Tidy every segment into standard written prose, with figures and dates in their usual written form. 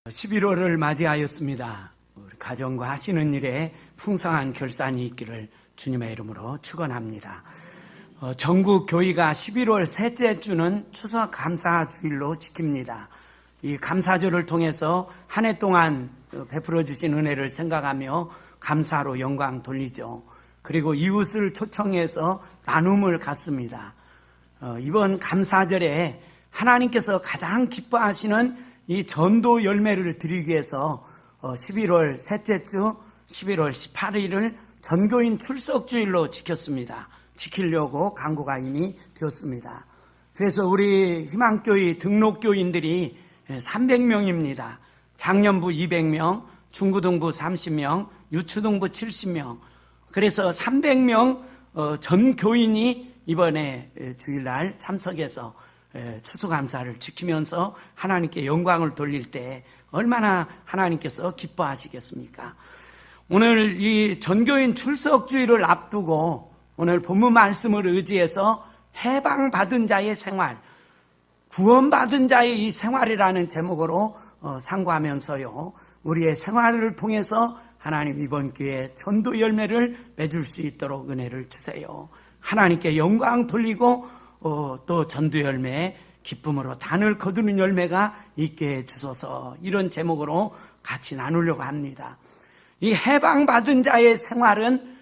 11월을 맞이하였습니다. 우리 가정과 하시는 일에 풍성한 결산이 있기를 주님의 이름으로 축원합니다. 전국 교회가 11월 셋째 주는 추석 감사 주일로 지킵니다. 이 감사절을 통해서 한 해 동안 베풀어 주신 은혜를 생각하며 감사로 영광 돌리죠. 그리고 이웃을 초청해서 나눔을 갖습니다. 이번 감사절에 하나님께서 가장 기뻐하시는 이 전도 열매를 드리기 위해서 11월 셋째 주 11월 18일을 전교인 출석주일로 지켰습니다. 지키려고 강구가 이미 되었습니다. 그래서 우리 희망교회 등록교인들이 300명입니다. 장년부 200명, 중고등부 30명, 유초등부 70명. 그래서 300명 전 교인이 이번에 주일날 참석해서 추수감사를 지키면서 하나님께 영광을 돌릴 때 얼마나 하나님께서 기뻐하시겠습니까? 오늘 이 전교인 출석주일을 앞두고 오늘 본문 말씀을 의지해서 해방받은 자의 생활, 구원받은 자의 이 생활이라는 제목으로 상고하면서요, 우리의 생활을 통해서 하나님 이번 기회에 전도 열매를 맺을 수 있도록 은혜를 주세요. 하나님께 영광 돌리고 또 전도 열매에 기쁨으로 단을 거두는 열매가 있게 해주소서, 이런 제목으로 같이 나누려고 합니다. 이 해방받은 자의 생활은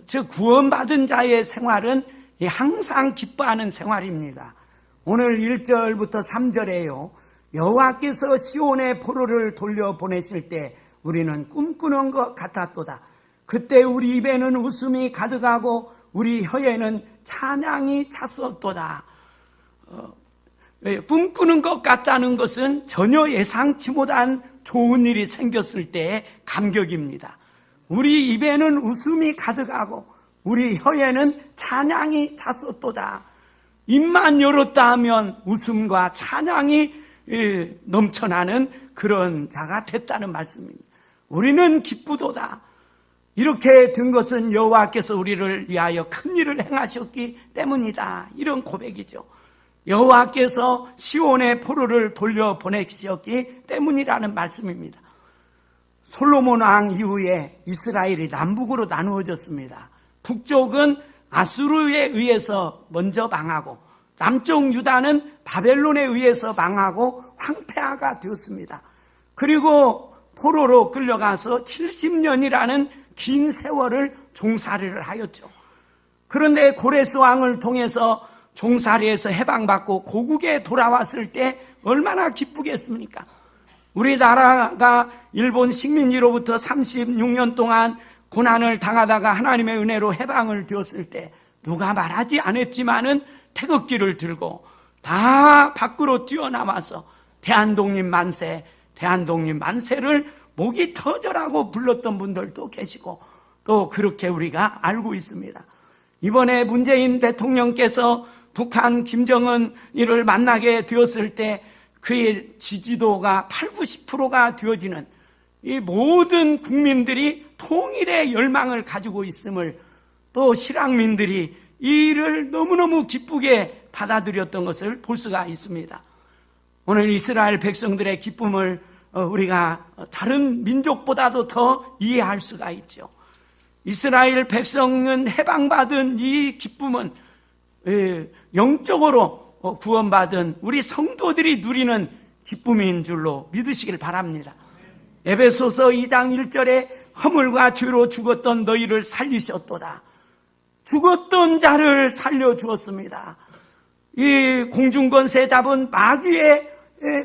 즉 구원받은 자의 생활은 항상 기뻐하는 생활입니다. 오늘 1절부터 3절에요, 여호와께서 시온의 포로를 돌려보내실 때 우리는 꿈꾸는 것 같았도다. 그때 우리 입에는 웃음이 가득하고 우리 혀에는 찬양이 찼었도다. 꿈꾸는 것 같다는 것은 전혀 예상치 못한 좋은 일이 생겼을 때의 감격입니다. 우리 입에는 웃음이 가득하고 우리 혀에는 찬양이 찼었도다. 입만 열었다 하면 웃음과 찬양이 넘쳐나는 그런 자가 됐다는 말씀입니다. 우리는 기쁘도다. 이렇게 된 것은 여호와께서 우리를 위하여 큰 일을 행하셨기 때문이다, 이런 고백이죠. 여호와께서 시온의 포로를 돌려보내셨기 때문이라는 말씀입니다. 솔로몬 왕 이후에 이스라엘이 남북으로 나누어졌습니다. 북쪽은 아수르에 의해서 먼저 망하고 남쪽 유다는 바벨론에 의해서 망하고 황폐화가 되었습니다. 그리고 포로로 끌려가서 70년이라는 긴 세월을 종살이를 하였죠. 그런데 고레스 왕을 통해서 종살이에서 해방받고 고국에 돌아왔을 때 얼마나 기쁘겠습니까? 우리나라가 일본 식민지로부터 36년 동안 고난을 당하다가 하나님의 은혜로 해방을 되었을 때 누가 말하지 않았지만은 태극기를 들고 다 밖으로 뛰어나와서 대한독립 만세, 대한독립 만세를 목이 터져라고 불렀던 분들도 계시고 또 그렇게 우리가 알고 있습니다. 이번에 문재인 대통령께서 북한 김정은을 만나게 되었을 때 그의 지지도가 80~90%가 되어지는 이 모든 국민들이 통일의 열망을 가지고 있음을, 또 실향민들이 이 일을 너무너무 기쁘게 받아들였던 것을 볼 수가 있습니다. 오늘 이스라엘 백성들의 기쁨을 우리가 다른 민족보다도 더 이해할 수가 있죠. 이스라엘 백성은 해방받은 이 기쁨은 영적으로 구원받은 우리 성도들이 누리는 기쁨인 줄로 믿으시길 바랍니다. 에베소서 2장 1절에 허물과 죄로 죽었던 너희를 살리셨도다. 죽었던 자를 살려주었습니다. 이 공중권세 잡은 마귀의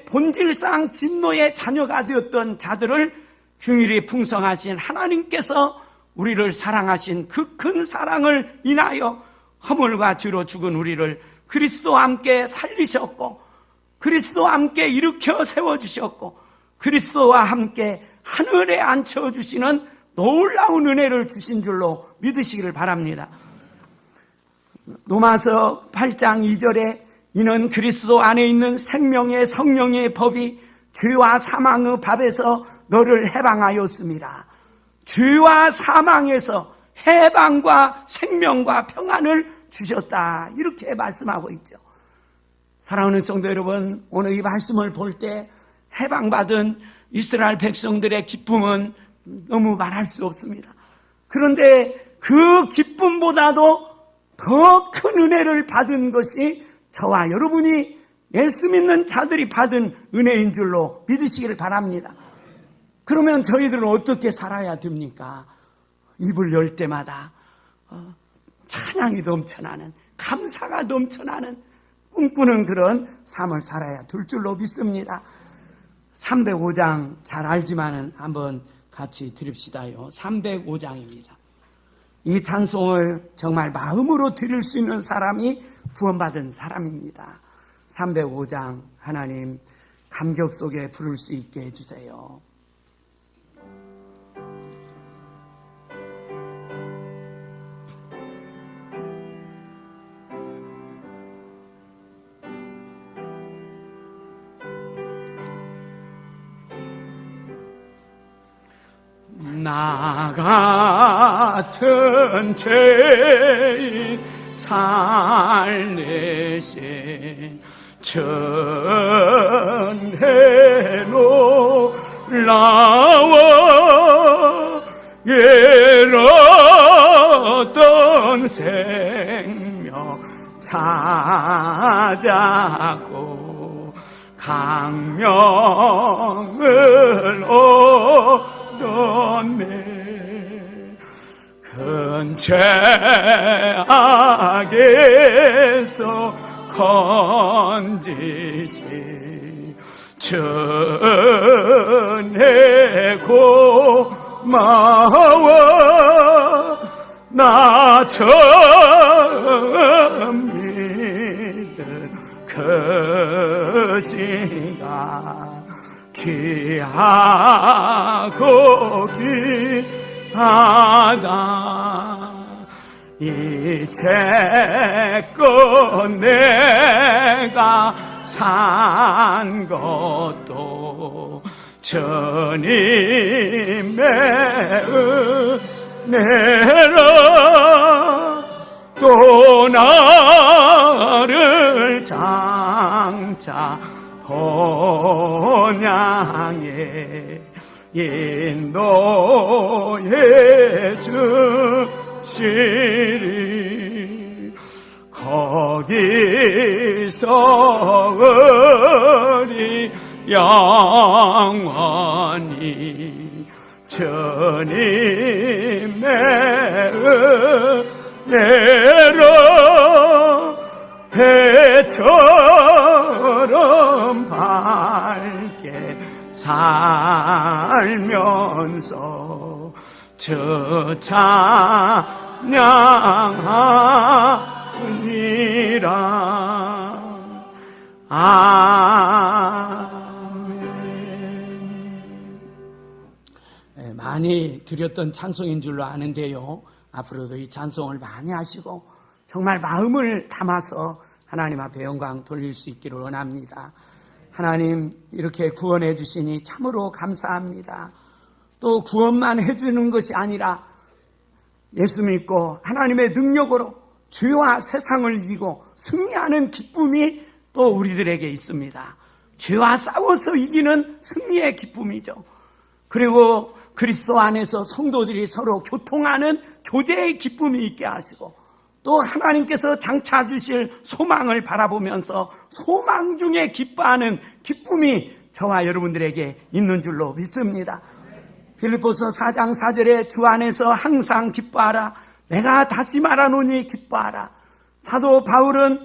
본질상 진노의 자녀가 되었던 자들을 긍휼이 풍성하신 하나님께서 우리를 사랑하신 그 큰 사랑을 인하여 허물과 죄로 죽은 우리를 그리스도와 함께 살리셨고 그리스도와 함께 일으켜 세워주셨고 그리스도와 함께 하늘에 앉혀주시는 놀라운 은혜를 주신 줄로 믿으시기를 바랍니다. 로마서 8장 2절에 이는 그리스도 안에 있는 생명의 성령의 법이 죄와 사망의 밥에서 너를 해방하였습니다. 죄와 사망에서 해방과 생명과 평안을 주셨다, 이렇게 말씀하고 있죠. 사랑하는 성도 여러분, 오늘 이 말씀을 볼 때 해방받은 이스라엘 백성들의 기쁨은 너무 말할 수 없습니다. 그런데 그 기쁨보다도 더 큰 은혜를 받은 것이 저와 여러분이 예수 믿는 자들이 받은 은혜인 줄로 믿으시기를 바랍니다. 그러면 저희들은 어떻게 살아야 됩니까? 입을 열 때마다 찬양이 넘쳐나는, 감사가 넘쳐나는, 꿈꾸는 그런 삶을 살아야 될 줄로 믿습니다. 305장 잘 알지만은 한번 같이 드립시다요. 305장입니다. 이 찬송을 정말 마음으로 드릴 수 있는 사람이 구원받은 사람입니다. 305장 하나님 감격 속에 부를 수 있게 해주세요. 나 같은 죄인 살리신 전해 놀라워 잃었던 생명 찾았고 강명을 얻었네. 큰 죄악에서 건지시 전해 고마워 나 처음 믿은 것인가 귀하고 귀하다 이제껏 내가 산 것도 주님의 은혜라 또 나를 장차 본향에 인도해 주시리 거기서 우리 영원히 주님의 은혜로 해처럼 밝게 살면서 저 찬양하니라. 아멘. 많이 드렸던 찬송인 줄로 아는데요, 앞으로도 이 찬송을 많이 하시고 정말 마음을 담아서 하나님 앞에 영광 돌릴 수 있기를 원합니다. 하나님 이렇게 구원해 주시니 참으로 감사합니다. 또 구원만 해주는 것이 아니라 예수 믿고 하나님의 능력으로 죄와 세상을 이기고 승리하는 기쁨이 또 우리들에게 있습니다. 죄와 싸워서 이기는 승리의 기쁨이죠. 그리고 그리스도 안에서 성도들이 서로 교통하는 교제의 기쁨이 있게 하시고 또 하나님께서 장차 주실 소망을 바라보면서 소망 중에 기뻐하는 기쁨이 저와 여러분들에게 있는 줄로 믿습니다. 빌립보서 4장 4절에 주 안에서 항상 기뻐하라. 내가 다시 말하노니 기뻐하라. 사도 바울은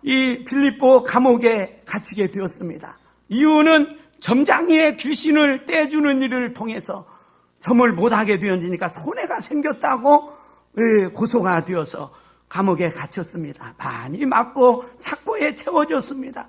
이 빌립보 감옥에 갇히게 되었습니다. 이유는 점장이의 귀신을 떼주는 일을 통해서 점을 못하게 되었으니까 손해가 생겼다고 고소가 되어서 감옥에 갇혔습니다. 많이 맞고 착고에 채워졌습니다.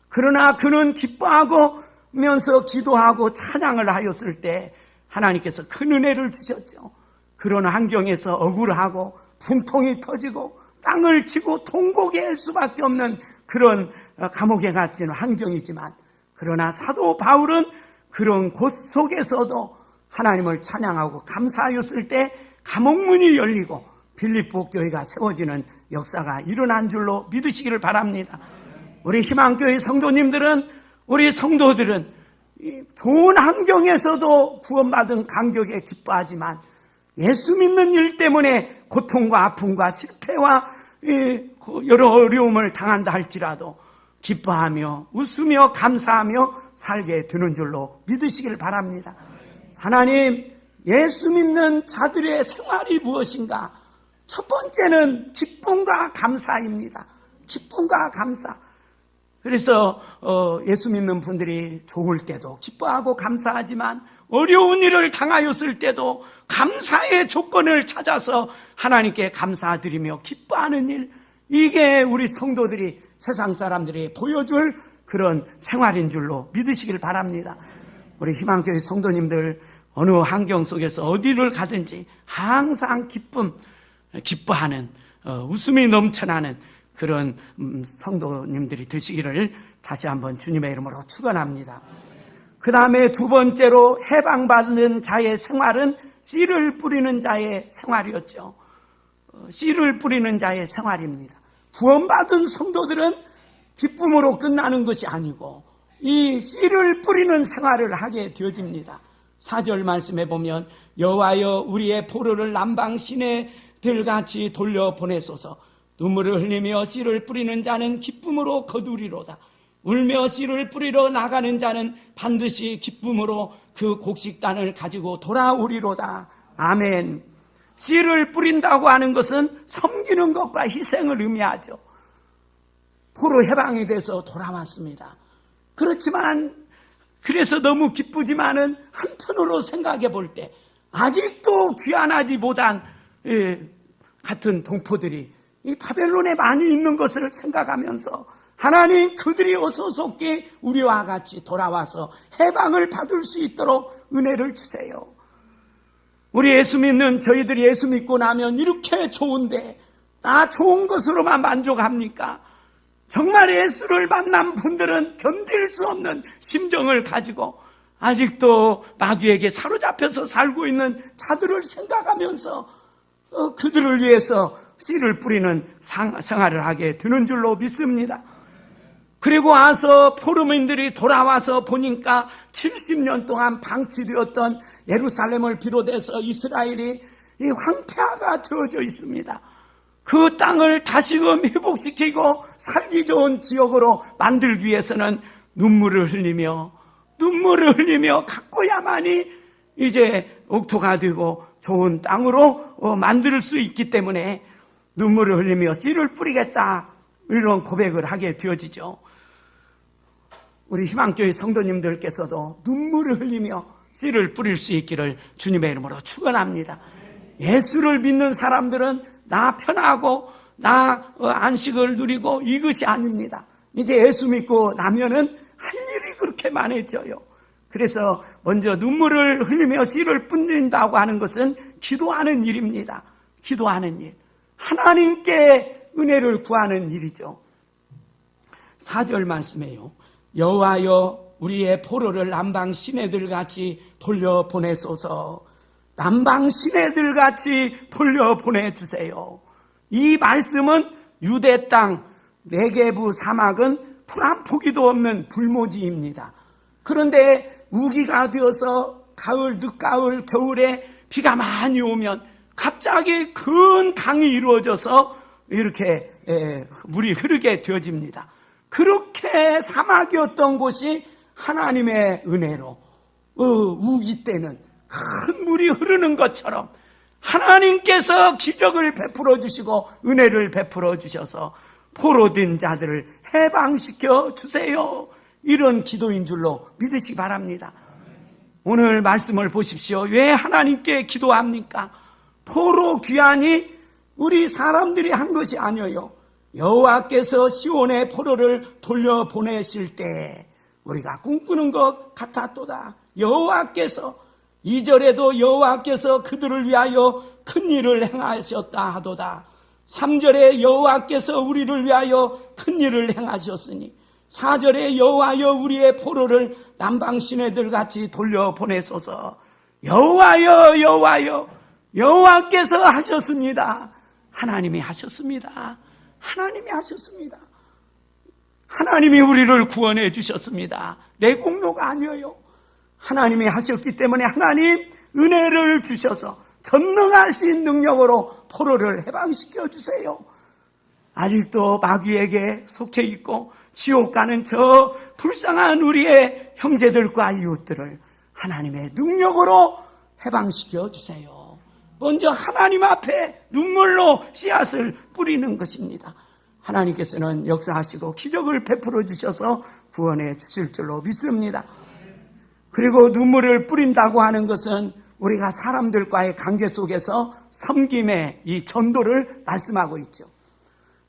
그러나 그는 기뻐하면서 기도하고 찬양을 하였을 때 하나님께서 큰 은혜를 주셨죠. 그런 환경에서 억울하고 분통이 터지고 땅을 치고 통곡에 할 수밖에 없는 그런 감옥에 갇힌 환경이지만 그러나 사도 바울은 그런 곳 속에서도 하나님을 찬양하고 감사하였을 때 감옥문이 열리고 빌립보 교회가 세워지는 역사가 일어난 줄로 믿으시기를 바랍니다. 우리 희망교회 성도님들은, 우리 성도들은 좋은 환경에서도 구원받은 감격에 기뻐하지만 예수 믿는 일 때문에 고통과 아픔과 실패와 여러 어려움을 당한다 할지라도 기뻐하며 웃으며 감사하며 살게 되는 줄로 믿으시길 바랍니다. 하나님, 예수 믿는 자들의 생활이 무엇인가? 첫 번째는 기쁨과 감사입니다. 기쁨과 감사. 그래서 예수 믿는 분들이 좋을 때도 기뻐하고 감사하지만 어려운 일을 당하였을 때도 감사의 조건을 찾아서 하나님께 감사드리며 기뻐하는 일, 이게 우리 성도들이 세상 사람들이 보여줄 그런 생활인 줄로 믿으시길 바랍니다. 우리 희망교회 성도님들 어느 환경 속에서 어디를 가든지 항상 기뻐하는 웃음이 넘쳐나는 그런 성도님들이 되시기를 다시 한번 주님의 이름으로 축원합니다. 그 다음에 두 번째로 해방받는 자의 생활은 씨를 뿌리는 자의 생활이었죠. 씨를 뿌리는 자의 생활입니다. 구원받은 성도들은 기쁨으로 끝나는 것이 아니고 이 씨를 뿌리는 생활을 하게 되어집니다. 4절 말씀에 보면 여호와여 우리의 포로를 남방 시내들같이 돌려보내소서. 눈물을 흘리며 씨를 뿌리는 자는 기쁨으로 거두리로다. 울며 씨를 뿌리러 나가는 자는 반드시 기쁨으로 그 곡식단을 가지고 돌아오리로다. 아멘. 씨를 뿌린다고 하는 것은 섬기는 것과 희생을 의미하죠. 포로 해방이 돼서 돌아왔습니다. 그렇지만 그래서 너무 기쁘지만은 한편으로 생각해 볼 때 아직도 귀환하지 못한 같은 동포들이 이 바벨론에 많이 있는 것을 생각하면서 하나님, 그들이 어서 속히 우리와 같이 돌아와서 해방을 받을 수 있도록 은혜를 주세요. 우리 예수 믿는 저희들이 예수 믿고 나면 이렇게 좋은데 다 좋은 것으로만 만족합니까? 정말 예수를 만난 분들은 견딜 수 없는 심정을 가지고 아직도 마귀에게 사로잡혀서 살고 있는 자들을 생각하면서 그들을 위해서 씨를 뿌리는 생활을 하게 되는 줄로 믿습니다. 그리고 와서 포로민들이 돌아와서 보니까 70년 동안 방치되었던 예루살렘을 비롯해서 이스라엘이 황폐화가 되어져 있습니다. 그 땅을 다시금 회복시키고 살기 좋은 지역으로 만들기 위해서는 눈물을 흘리며 가꿔야만이 이제 옥토가 되고 좋은 땅으로 만들 수 있기 때문에 눈물을 흘리며 씨를 뿌리겠다, 이런 고백을 하게 되어지죠. 우리 희망교회 성도님들께서도 눈물을 흘리며 씨를 뿌릴 수 있기를 주님의 이름으로 축원합니다. 예수를 믿는 사람들은 나 편하고 나 안식을 누리고 이것이 아닙니다. 이제 예수 믿고 나면은 할 일이 그렇게 많아져요. 그래서 먼저 눈물을 흘리며 씨를 뿌린다고 하는 것은 기도하는 일입니다. 기도하는 일, 하나님께 은혜를 구하는 일이죠. 4절 말씀에요, 여호와여 우리의 포로를 남방 시내들같이 돌려보내소서. 남방 시내들같이 돌려보내주세요. 이 말씀은 유대 땅 네게부 사막은 풀 한 포기도 없는 불모지입니다. 그런데 우기가 되어서 가을, 늦가을, 겨울에 비가 많이 오면 갑자기 큰 강이 이루어져서 이렇게 물이 흐르게 되어집니다. 그렇게 사막이었던 곳이 하나님의 은혜로 우기 때는 큰 물이 흐르는 것처럼 하나님께서 기적을 베풀어 주시고 은혜를 베풀어 주셔서 포로된 자들을 해방시켜 주세요. 이런 기도인 줄로 믿으시기 바랍니다. 오늘 말씀을 보십시오. 왜 하나님께 기도합니까? 포로 귀환이 우리 사람들이 한 것이 아니에요. 여호와께서 시온의 포로를 돌려보내실 때 우리가 꿈꾸는 것 같았도다. 여호와께서 2절에도 여호와께서 그들을 위하여 큰 일을 행하셨다 하도다. 3절에 여호와께서 우리를 위하여 큰 일을 행하셨으니 4절에 여호와여 우리의 포로를 남방 시내들같이 돌려보내소서. 여호와여 여호와여, 여호와께서 하셨습니다. 하나님이 하셨습니다. 하나님이 하셨습니다. 하나님이 우리를 구원해 주셨습니다. 내 공로가 아니에요. 하나님이 하셨기 때문에 하나님 은혜를 주셔서 전능하신 능력으로 포로를 해방시켜 주세요. 아직도 마귀에게 속해 있고 지옥 가는 저 불쌍한 우리의 형제들과 이웃들을 하나님의 능력으로 해방시켜 주세요. 먼저 하나님 앞에 눈물로 씨앗을 뿌리는 것입니다. 하나님께서는 역사하시고 기적을 베풀어 주셔서 구원해 주실 줄로 믿습니다. 그리고 눈물을 뿌린다고 하는 것은 우리가 사람들과의 관계 속에서 섬김의 이 전도를 말씀하고 있죠.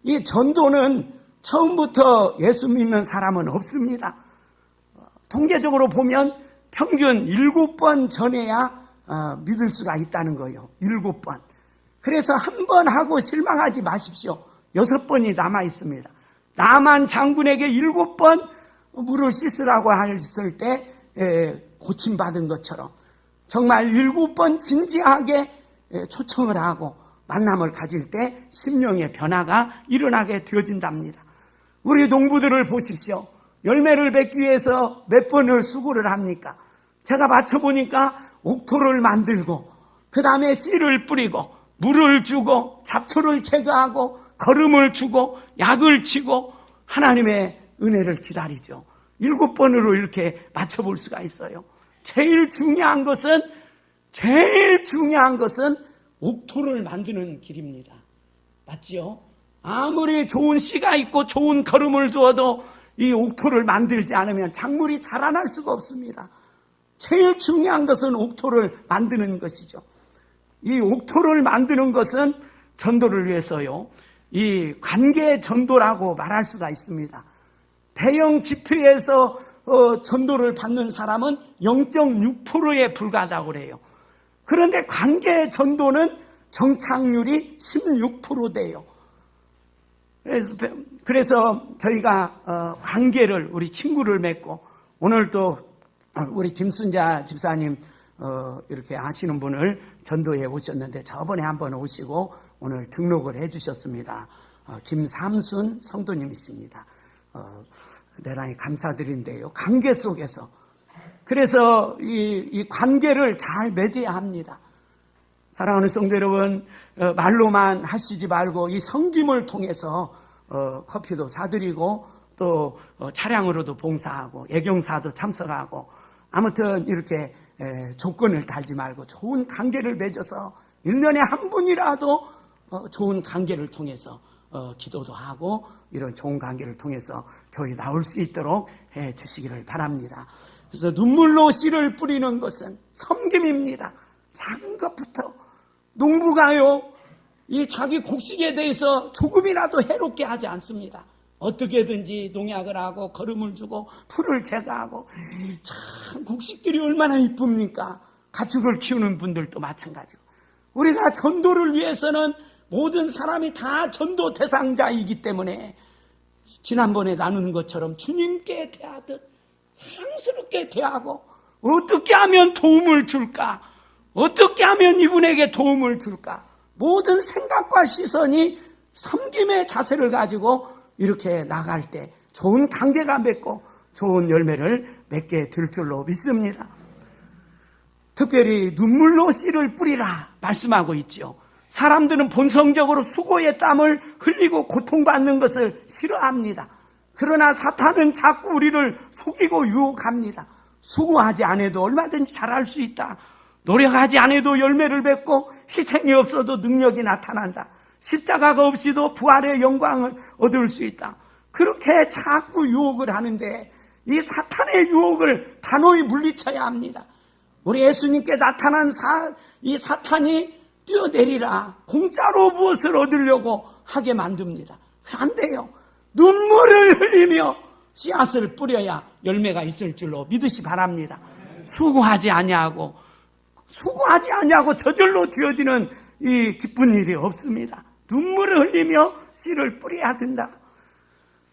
이 전도는 처음부터 예수 믿는 사람은 없습니다. 통계적으로 보면 평균 7번 전해야 믿을 수가 있다는 거예요. 7번. 그래서 한 번 하고 실망하지 마십시오. 6번이 남아 있습니다. 나만 장군에게 7번 물을 씻으라고 했을 때 고침받은 것처럼 정말 7번 진지하게 초청을 하고 만남을 가질 때 심령의 변화가 일어나게 되어진답니다. 우리 농부들을 보십시오. 열매를 맺기 위해서 몇 번을 수고를 합니까? 제가 맞춰보니까 옥토를 만들고 그 다음에 씨를 뿌리고 물을 주고 잡초를 제거하고 거름을 주고 약을 치고 하나님의 은혜를 기다리죠. 7번으로 이렇게 맞춰볼 수가 있어요. 제일 중요한 것은 옥토를 만드는 길입니다. 맞지요? 아무리 좋은 씨가 있고 좋은 거름을 주어도 이 옥토를 만들지 않으면 작물이 자라날 수가 없습니다. 제일 중요한 것은 옥토를 만드는 것이죠. 이 옥토를 만드는 것은 전도를 위해서요. 이 관계 전도라고 말할 수가 있습니다. 대형 집회에서 전도를 받는 사람은 0.6%에 불과하다고 그래요. 그런데 관계 전도는 정착률이 16% 돼요. 그래서 저희가 관계를 우리 친구를 맺고 오늘 또 우리 김순자 집사님 이렇게 아시는 분을 전도해 오셨는데 저번에 한번 오시고 오늘 등록을 해 주셨습니다. 김삼순 성도님이십니다. 대단히 감사드린데요. 관계 속에서 그래서 이 관계를 잘 맺어야 합니다. 사랑하는 성도 여러분, 말로만 하시지 말고 이 섬김을 통해서 커피도 사드리고 또 차량으로도 봉사하고 예경사도 참석하고 아무튼 이렇게 조건을 달지 말고 좋은 관계를 맺어서 1년에 한 분이라도 좋은 관계를 통해서 기도도 하고 이런 좋은 관계를 통해서 교회 나올 수 있도록 해 주시기를 바랍니다. 그래서 눈물로 씨를 뿌리는 것은 섬김입니다. 작은 것부터. 농부가요, 이 자기 곡식에 대해서 조금이라도 해롭게 하지 않습니다. 어떻게든지 농약을 하고 거름을 주고 풀을 제거하고 참 곡식들이 얼마나 이쁩니까? 가축을 키우는 분들도 마찬가지고 우리가 전도를 위해서는 모든 사람이 다 전도 대상자이기 때문에 지난번에 나누는 것처럼 주님께 대하듯 사랑스럽게 대하고 어떻게 하면 도움을 줄까? 어떻게 하면 이분에게 도움을 줄까? 모든 생각과 시선이 섬김의 자세를 가지고 이렇게 나갈 때 좋은 관계가 맺고 좋은 열매를 맺게 될 줄로 믿습니다. 특별히 눈물로 씨를 뿌리라 말씀하고 있죠. 사람들은 본성적으로 수고의 땀을 흘리고 고통받는 것을 싫어합니다. 그러나 사탄은 자꾸 우리를 속이고 유혹합니다. 수고하지 않아도 얼마든지 잘할 수 있다. 노력하지 않아도 열매를 맺고 희생이 없어도 능력이 나타난다. 십자가가 없이도 부활의 영광을 얻을 수 있다. 그렇게 자꾸 유혹을 하는데 이 사탄의 유혹을 단호히 물리쳐야 합니다. 우리 예수님께 나타난 이 사탄이 뛰어내리라. 공짜로 무엇을 얻으려고 하게 만듭니다. 안 돼요. 눈물을 흘리며 씨앗을 뿌려야 열매가 있을 줄로 믿으시 바랍니다. 수고하지 아니하고 저절로 되어지는 이 기쁜 일이 없습니다. 눈물을 흘리며 씨를 뿌려야 된다.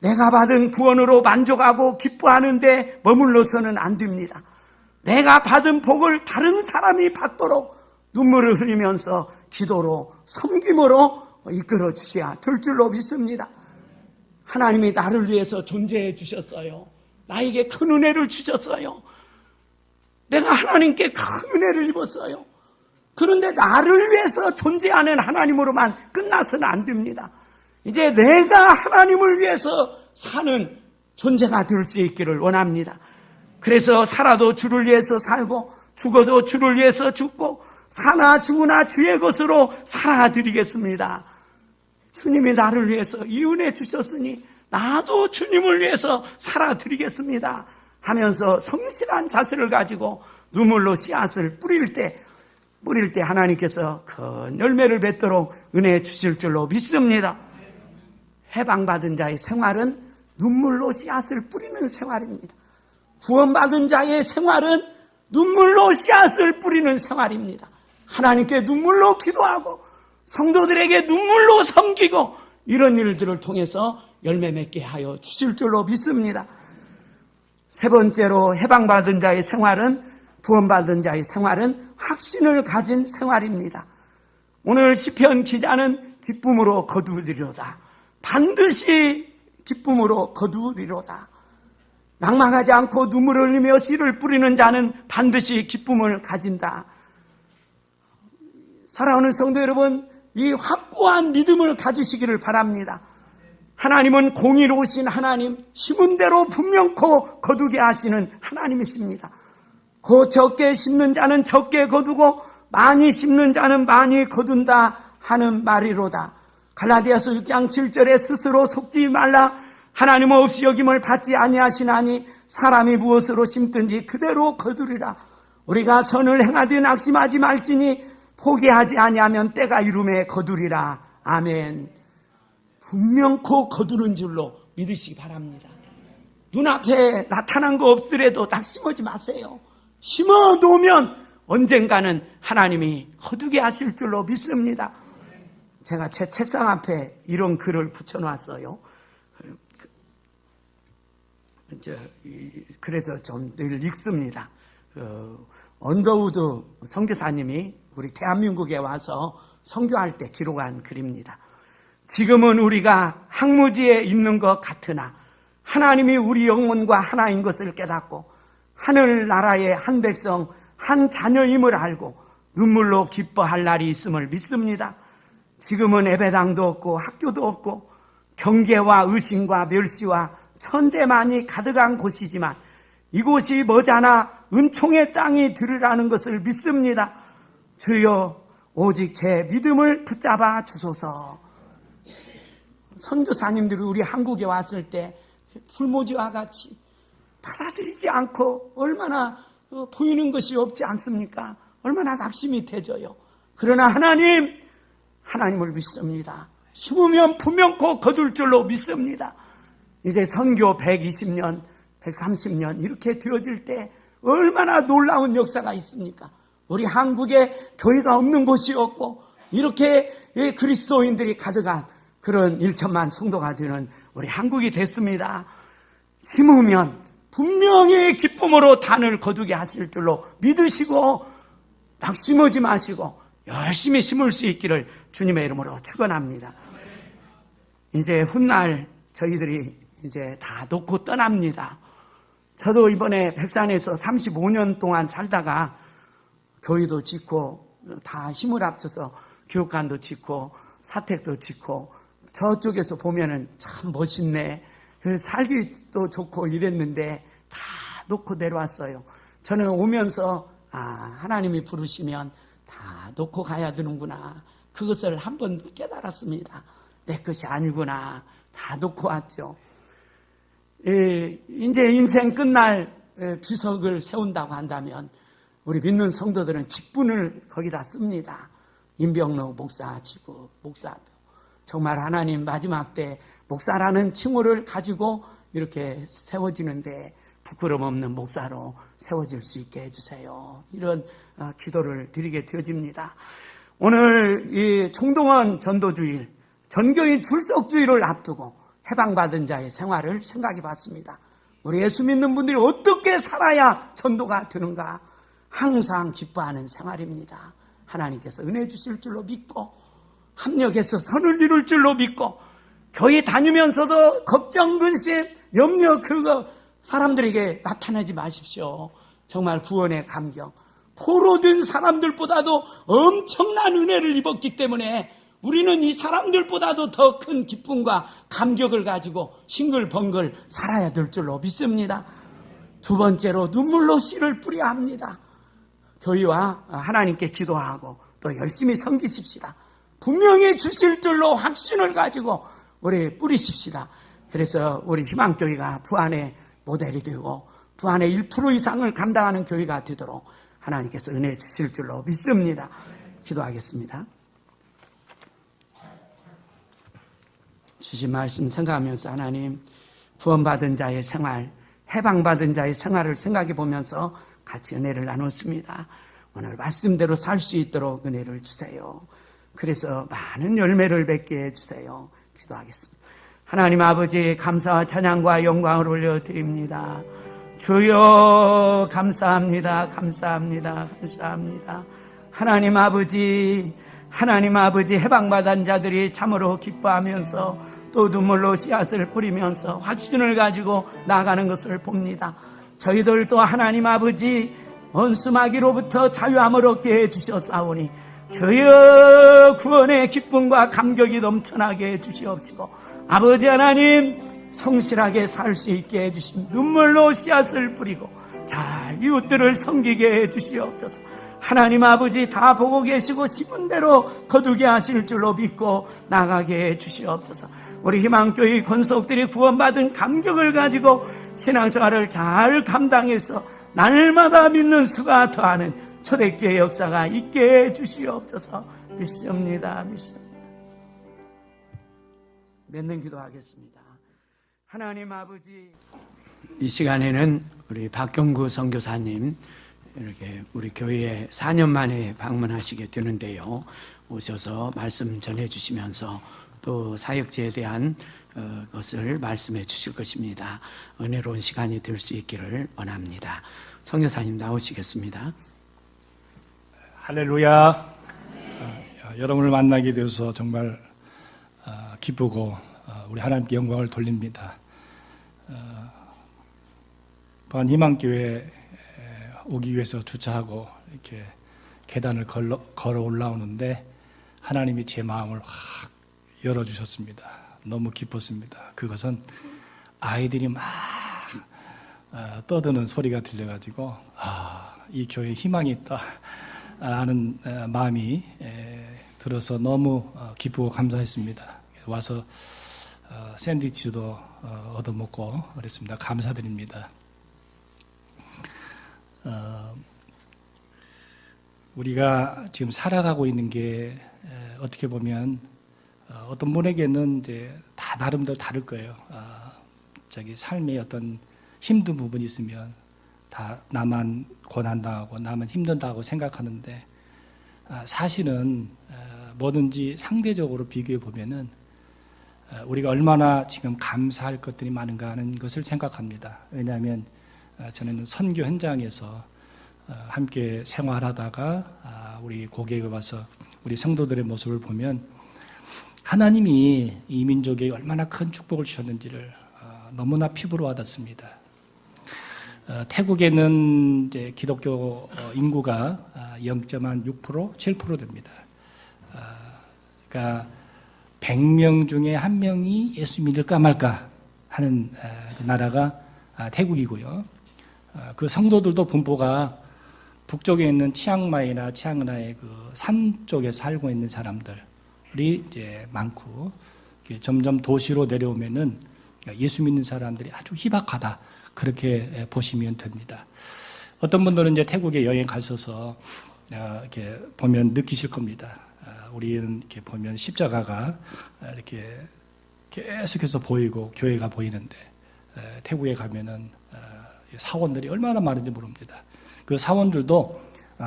내가 받은 구원으로 만족하고 기뻐하는데 머물러서는 안 됩니다. 내가 받은 복을 다른 사람이 받도록 눈물을 흘리면서 기도로 섬김으로 이끌어 주셔야 될 줄로 믿습니다. 하나님이 나를 위해서 존재해 주셨어요. 나에게 큰 은혜를 주셨어요. 내가 하나님께 큰 은혜를 입었어요. 그런데 나를 위해서 존재하는 하나님으로만 끝나서는 안 됩니다. 이제 내가 하나님을 위해서 사는 존재가 될 수 있기를 원합니다. 그래서 살아도 주를 위해서 살고 죽어도 주를 위해서 죽고 사나 죽으나 주의 것으로 살아드리겠습니다. 주님이 나를 위해서 이 은혜 주셨으니 나도 주님을 위해서 살아드리겠습니다 하면서 성실한 자세를 가지고 눈물로 씨앗을 뿌릴 때 하나님께서 큰 열매를 맺도록 은혜 주실 줄로 믿습니다. 해방받은 자의 생활은 눈물로 씨앗을 뿌리는 생활입니다. 구원받은 자의 생활은 눈물로 씨앗을 뿌리는 생활입니다. 하나님께 눈물로 기도하고 성도들에게 눈물로 섬기고 이런 일들을 통해서 열매 맺게 하여 주실 줄로 믿습니다. 세 번째로 해방받은 자의 생활은, 구원받은 자의 생활은 확신을 가진 생활입니다. 오늘 시편 기자는 기쁨으로 거두리로다. 반드시 기쁨으로 거두리로다. 낭망하지 않고 눈물을 흘리며 씨를 뿌리는 자는 반드시 기쁨을 가진다. 사랑하는 성도 여러분, 이 확고한 믿음을 가지시기를 바랍니다. 하나님은 공의로우신 하나님, 심은 대로 분명코 거두게 하시는 하나님이십니다. 곧 적게 심는 자는 적게 거두고 많이 심는 자는 많이 거둔다 하는 말이로다. 갈라디아서 6장 7절에 스스로 속지 말라. 하나님 없이 여김을 받지 아니하시나니 사람이 무엇으로 심든지 그대로 거두리라. 우리가 선을 행하되 낙심하지 말지니 포기하지 아니하면 때가 이름에 거두리라. 아멘. 분명코 거두는 줄로 믿으시기 바랍니다. 눈앞에 나타난 거 없더라도 낙심하지 마세요. 심어 놓으면 언젠가는 하나님이 거두게 하실 줄로 믿습니다. 제가 제 책상 앞에 이런 글을 붙여놨어요. 그래서 좀 늘 읽습니다. 언더우드 선교사님이 우리 대한민국에 와서 선교할 때 기록한 글입니다. 지금은 우리가 항무지에 있는 것 같으나 하나님이 우리 영혼과 하나인 것을 깨닫고 하늘나라의 한 백성, 한 자녀임을 알고 눈물로 기뻐할 날이 있음을 믿습니다. 지금은 예배당도 없고 학교도 없고 경계와 의심과 멸시와 천대만이 가득한 곳이지만 이곳이 머지않아 은총의 땅이 되리라는 것을 믿습니다. 주여 오직 제 믿음을 붙잡아 주소서. 선교사님들이 우리 한국에 왔을 때 풀모지와 같이 받아들이지 않고 얼마나 보이는 것이 없지 않습니까? 얼마나 낙심이 되져요. 그러나 하나님을 믿습니다. 심으면 분명코 거둘 줄로 믿습니다. 이제 선교 120년, 130년 이렇게 되어질 때 얼마나 놀라운 역사가 있습니까? 우리 한국에 교회가 없는 곳이 없고 이렇게 그리스도인들이 가득한 그런 1천만 성도가 되는 우리 한국이 됐습니다. 심으면 분명히 기쁨으로 단을 거두게 하실 줄로 믿으시고 낙심하지 마시고 열심히 심을 수 있기를 주님의 이름으로 축원합니다. 이제 훗날 저희들이 이제 다 놓고 떠납니다. 저도 이번에 백산에서 35년 동안 살다가 교회도 짓고 다 힘을 합쳐서 교육관도 짓고 사택도 짓고 저쪽에서 보면은 참 멋있네. 살기도 좋고 이랬는데 다 놓고 내려왔어요. 저는 오면서 하나님이 부르시면 다 놓고 가야 되는구나. 그것을 한번 깨달았습니다. 내 것이 아니구나. 다 놓고 왔죠. 이제 인생 끝날 비석을 세운다고 한다면 우리 믿는 성도들은 직분을 거기다 씁니다. 임병록 목사 지부, 목사표. 정말 하나님 마지막 때 목사라는 칭호를 가지고 이렇게 세워지는데 부끄럼 없는 목사로 세워질 수 있게 해주세요. 이런 기도를 드리게 되어집니다. 오늘 이 총동원 전도주일, 전교인 출석주일을 앞두고 해방받은 자의 생활을 생각해 봤습니다. 우리 예수 믿는 분들이 어떻게 살아야 전도가 되는가? 항상 기뻐하는 생활입니다. 하나님께서 은혜 주실 줄로 믿고 합력해서 선을 이룰 줄로 믿고 교회 다니면서도 걱정, 근심, 염려 그거 사람들에게 나타내지 마십시오. 정말 구원의 감격, 포로된 사람들보다도 엄청난 은혜를 입었기 때문에 우리는 이 사람들보다도 더 큰 기쁨과 감격을 가지고 싱글벙글 살아야 될 줄로 믿습니다. 두 번째로 눈물로 씨를 뿌려야 합니다. 교회와 하나님께 기도하고 또 열심히 섬기십시다. 분명히 주실 줄로 확신을 가지고 우리 뿌리십시다. 그래서 우리 희망교회가 부안의 모델이 되고 부안의 1% 이상을 감당하는 교회가 되도록 하나님께서 은혜 주실 줄로 믿습니다. 기도하겠습니다. 주신 말씀 생각하면서 하나님, 구원받은 자의 생활, 해방받은 자의 생활을 생각해 보면서 같이 은혜를 나눴습니다. 오늘 말씀대로 살 수 있도록 은혜를 주세요. 그래서 많은 열매를 맺게 해주세요. 기도하겠습니다. 하나님 아버지, 감사와 찬양과 영광을 올려드립니다. 주여 감사합니다. 감사합니다. 감사합니다. 하나님 아버지 해방받은 자들이 참으로 기뻐하면서 또 눈물로 씨앗을 뿌리면서 확신을 가지고 나아가는 것을 봅니다. 저희들도 하나님 아버지 원수마귀로부터 자유함을 얻게 해주셨사오니 주여 구원의 기쁨과 감격이 넘쳐나게 해주시옵시고 아버지 하나님 성실하게 살 수 있게 해주신 눈물로 씨앗을 뿌리고 잘 이웃들을 섬기게 해주시옵소서. 하나님 아버지 다 보고 계시고 심은 대로 거두게 하실 줄로 믿고 나가게 해주시옵소서. 우리 희망교회 권속들이 구원받은 감격을 가지고 신앙생활을 잘 감당해서 날마다 믿는 수가 더하는 초대교회 역사가 있게 해주시옵소서. 믿습니다. 맺는 기도하겠습니다. 하나님 아버지, 이 시간에는 우리 박경구 선교사님 이렇게 우리 교회에 4년 만에 방문하시게 되는데요. 오셔서 말씀 전해주시면서 또 사역지에 대한 것을 말씀해 주실 것입니다. 은혜로운 시간이 될 수 있기를 원합니다. 선교사님 나오시겠습니다. 할렐루야. 여러분을 만나게 되어서 정말 기쁘고 우리 하나님께 영광을 돌립니다. 희망교회 오기 위해서 주차하고 이렇게 계단을 걸어 올라오는데 하나님이 제 마음을 확 열어주셨습니다. 너무 기뻤습니다. 그것은 아이들이 막 떠드는 소리가 들려가지고 이 교회에 희망이 있다 하는 마음이 들어서 너무 기쁘고 감사했습니다. 와서 샌드위치도 얻어먹고 그랬습니다. 감사드립니다. 우리가 지금 살아가고 있는 게 어떻게 보면 어떤 분에게는 이제 다 나름대로 다를 거예요. 자기 삶의 어떤 힘든 부분이 있으면 다 나만 고난당하고 나만 힘든다고 생각하는데 사실은 뭐든지 상대적으로 비교해 보면은 우리가 얼마나 지금 감사할 것들이 많은가 하는 것을 생각합니다. 왜냐하면 저는 선교 현장에서 함께 생활하다가 우리 고객에 와서 우리 성도들의 모습을 보면 하나님이 이 민족에 얼마나 큰 축복을 주셨는지를 너무나 피부로 와닿습니다. 태국에는 이제 기독교 인구가 0.6%, 7% 됩니다. 그러니까 100명 중에 1명이 예수 믿을까 말까 하는 나라가 태국이고요. 그 성도들도 분포가 북쪽에 있는 치앙마이나 치앙라의 그 산 쪽에 살고 있는 사람들이 이제 많고 점점 도시로 내려오면은 예수 믿는 사람들이 아주 희박하다 그렇게 보시면 됩니다. 어떤 분들은 이제 태국에 여행 가셔서 이렇게 보면 느끼실 겁니다. 우리는 이렇게 보면 십자가가 이렇게 계속해서 보이고 교회가 보이는데 태국에 가면은 사원들이 얼마나 많은지 모릅니다. 그 사원들도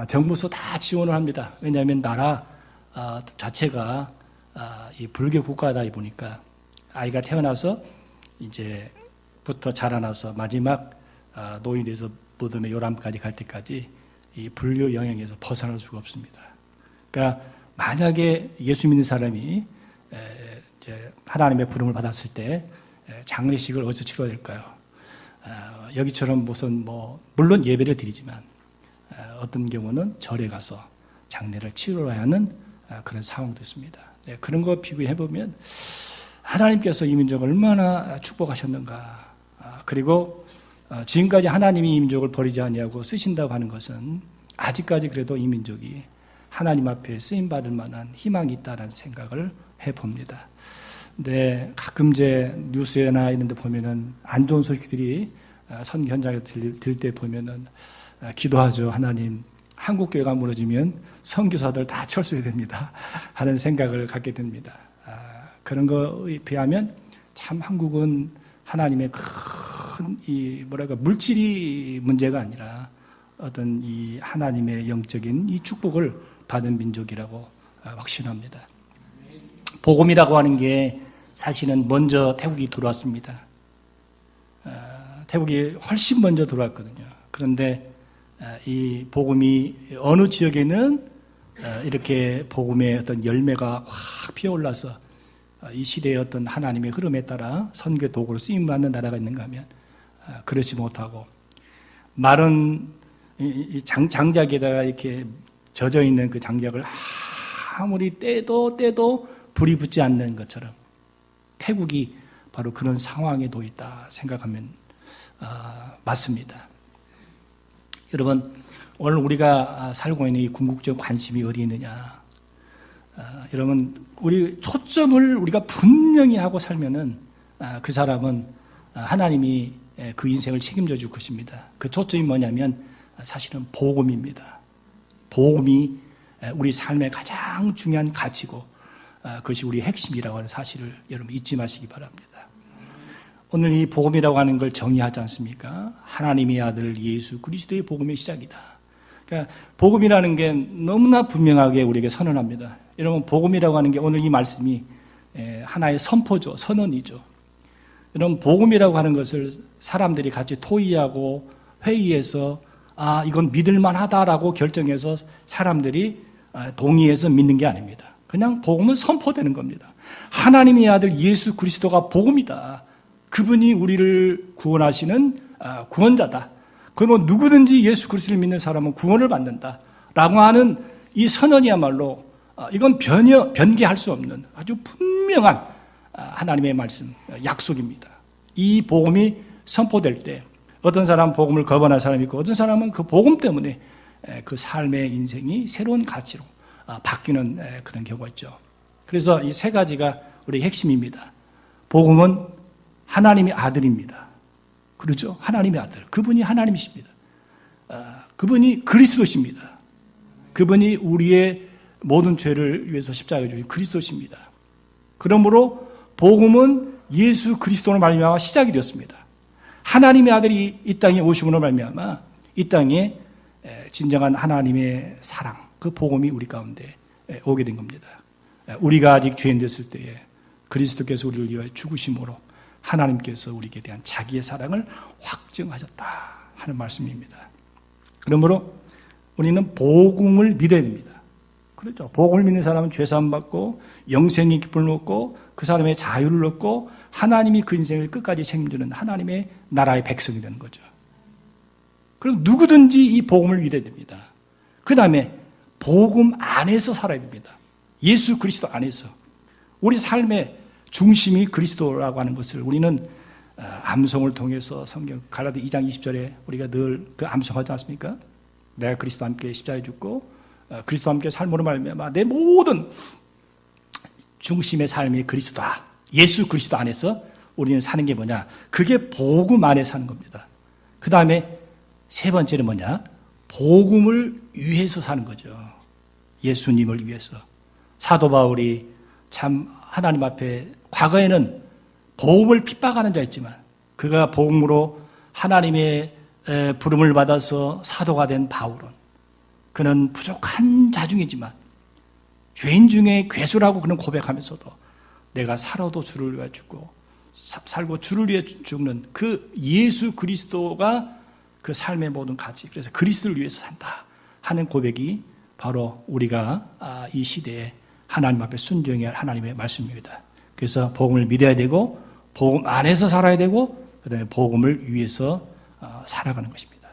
정부에서 다 지원을 합니다. 왜냐하면 나라 자체가 이 불교 국가다 보니까 아이가 태어나서 이제부터 자라나서 마지막 노인이 돼서 무덤의 요람까지 갈 때까지 이 불교 영향에서 벗어날 수가 없습니다. 그러니까 만약에 예수 믿는 사람이 이제 하나님의 부름을 받았을 때 장례식을 어디서 치러야 될까요? 여기처럼 무슨 물론 예배를 드리지만 어떤 경우는 절에 가서 장례를 치러야 하는 그런 상황도 있습니다. 그런 거 비교해 보면 하나님께서 이 민족을 얼마나 축복하셨는가. 그리고 지금까지 하나님이 이 민족을 버리지 아니하고 쓰신다고 하는 것은 아직까지 그래도 이 민족이 하나님 앞에 쓰임받을 만한 희망이 있다는 생각을 해봅니다. 근데 가끔 이제 뉴스나 이런 데 보면은 안 좋은 소식들이 선교 현장에 들릴 때 보면은 기도하죠. 하나님, 한국교회가 무너지면 선교사들 다 철수해야 됩니다. 하는 생각을 갖게 됩니다. 그런 거에 비하면 참 한국은 하나님의 큰 물질이 문제가 아니라 어떤 이 하나님의 영적인 이 축복을 받은 민족이라고 확신합니다. 복음이라고 하는 게 사실은 먼저 태국이 들어왔습니다. 태국이 훨씬 먼저 들어왔거든요. 그런데 이 복음이 어느 지역에는 이렇게 복음의 어떤 열매가 확 피어올라서 이 시대의 어떤 하나님의 흐름에 따라 선교 도구로 쓰임받는 나라가 있는가 하면 그렇지 못하고 마른 장작에다가 이렇게 젖어 있는 그 장작을 아무리 떼도 불이 붙지 않는 것처럼 태국이 바로 그런 상황에 놓여 있다 생각하면 맞습니다. 여러분, 오늘 우리가 살고 있는 이 궁극적 관심이 어디 있느냐? 여러분, 우리 초점을 우리가 분명히 하고 살면은 그 사람은 하나님이 그 인생을 책임져 줄 것입니다. 그 초점이 뭐냐면 사실은 복음입니다. 복음이 우리 삶의 가장 중요한 가치고 그것이 우리의 핵심이라고 하는 사실을 여러분 잊지 마시기 바랍니다. 오늘 이 복음이라고 하는 걸 정의하지 않습니까? 하나님의 아들 예수 그리스도의 복음의 시작이다. 그러니까 복음이라는 게 너무나 분명하게 우리에게 선언합니다. 여러분, 복음이라고 하는 게 오늘 이 말씀이 하나의 선포죠. 선언이죠. 여러분, 복음이라고 하는 것을 사람들이 같이 토의하고 회의해서 이건 믿을만하다라고 결정해서 사람들이 동의해서 믿는 게 아닙니다. 그냥 복음은 선포되는 겁니다. 하나님의 아들 예수 그리스도가 복음이다. 그분이 우리를 구원하시는 구원자다. 그러면 누구든지 예수 그리스도를 믿는 사람은 구원을 받는다. 라고 하는 이 선언이야말로 이건 변개할 수 없는 아주 분명한 하나님의 말씀, 약속입니다. 이 복음이 선포될 때 어떤 사람은 복음을 거부하는 사람이 있고 어떤 사람은 그 복음 때문에 그 삶의 인생이 새로운 가치로 바뀌는 그런 경우가 있죠. 그래서 이 세 가지가 우리의 핵심입니다. 복음은 하나님의 아들입니다. 그렇죠? 하나님의 아들. 그분이 하나님이십니다. 그분이 그리스도십니다. 그분이 우리의 모든 죄를 위해서 십자가에 주신 그리스도십니다. 그러므로 복음은 예수 그리스도로 말미암아 시작이 되었습니다. 하나님의 아들이 이 땅에 오심으로 말미암아 이 땅에 진정한 하나님의 사랑, 그 복음이 우리 가운데 오게 된 겁니다. 우리가 아직 죄인 됐을 때에 그리스도께서 우리를 위하여 죽으심으로 하나님께서 우리에게 대한 자기의 사랑을 확증하셨다 하는 말씀입니다. 그러므로 우리는 복음을 믿어야 됩니다. 그렇죠. 복음을 믿는 사람은 죄사함 받고 영생의 기쁨을 얻고 그 사람의 자유를 얻고 하나님이 그 인생을 끝까지 책임지는 하나님의 나라의 백성이 되는 거죠. 그럼 누구든지 이 복음을 믿어야 됩니다. 그 다음에 복음 안에서 살아야 됩니다. 예수 그리스도 안에서. 우리 삶의 중심이 그리스도라고 하는 것을 우리는 암송을 통해서 성경 갈라디 2장 20절에 우리가 늘 그 암송하지 않습니까? 내가 그리스도와 함께 십자가에 죽고 그리스도와 함께 삶으로 말미암아 내 모든 중심의 삶이 그리스도다. 예수 그리스도 안에서 우리는 사는 게 뭐냐? 그게 복음 안에 사는 겁니다. 그 다음에 세 번째는 뭐냐? 복음을 위해서 사는 거죠. 예수님을 위해서. 사도 바울이 참 하나님 앞에 과거에는 복음을 핍박하는 자였지만 그가 복음으로 하나님의 부름을 받아서 사도가 된 바울은 그는 부족한 자중이지만 죄인 중에 괴수라고 그는 고백하면서도 내가 살아도 주를 위해 죽고 살고 주를 위해 죽는 그 예수 그리스도가 그 삶의 모든 가치, 그래서 그리스도를 위해서 산다 하는 고백이 바로 우리가 이 시대에 하나님 앞에 순종해야 할 하나님의 말씀입니다. 그래서 복음을 믿어야 되고 복음 안에서 살아야 되고 그다음에 복음을 위해서 살아가는 것입니다.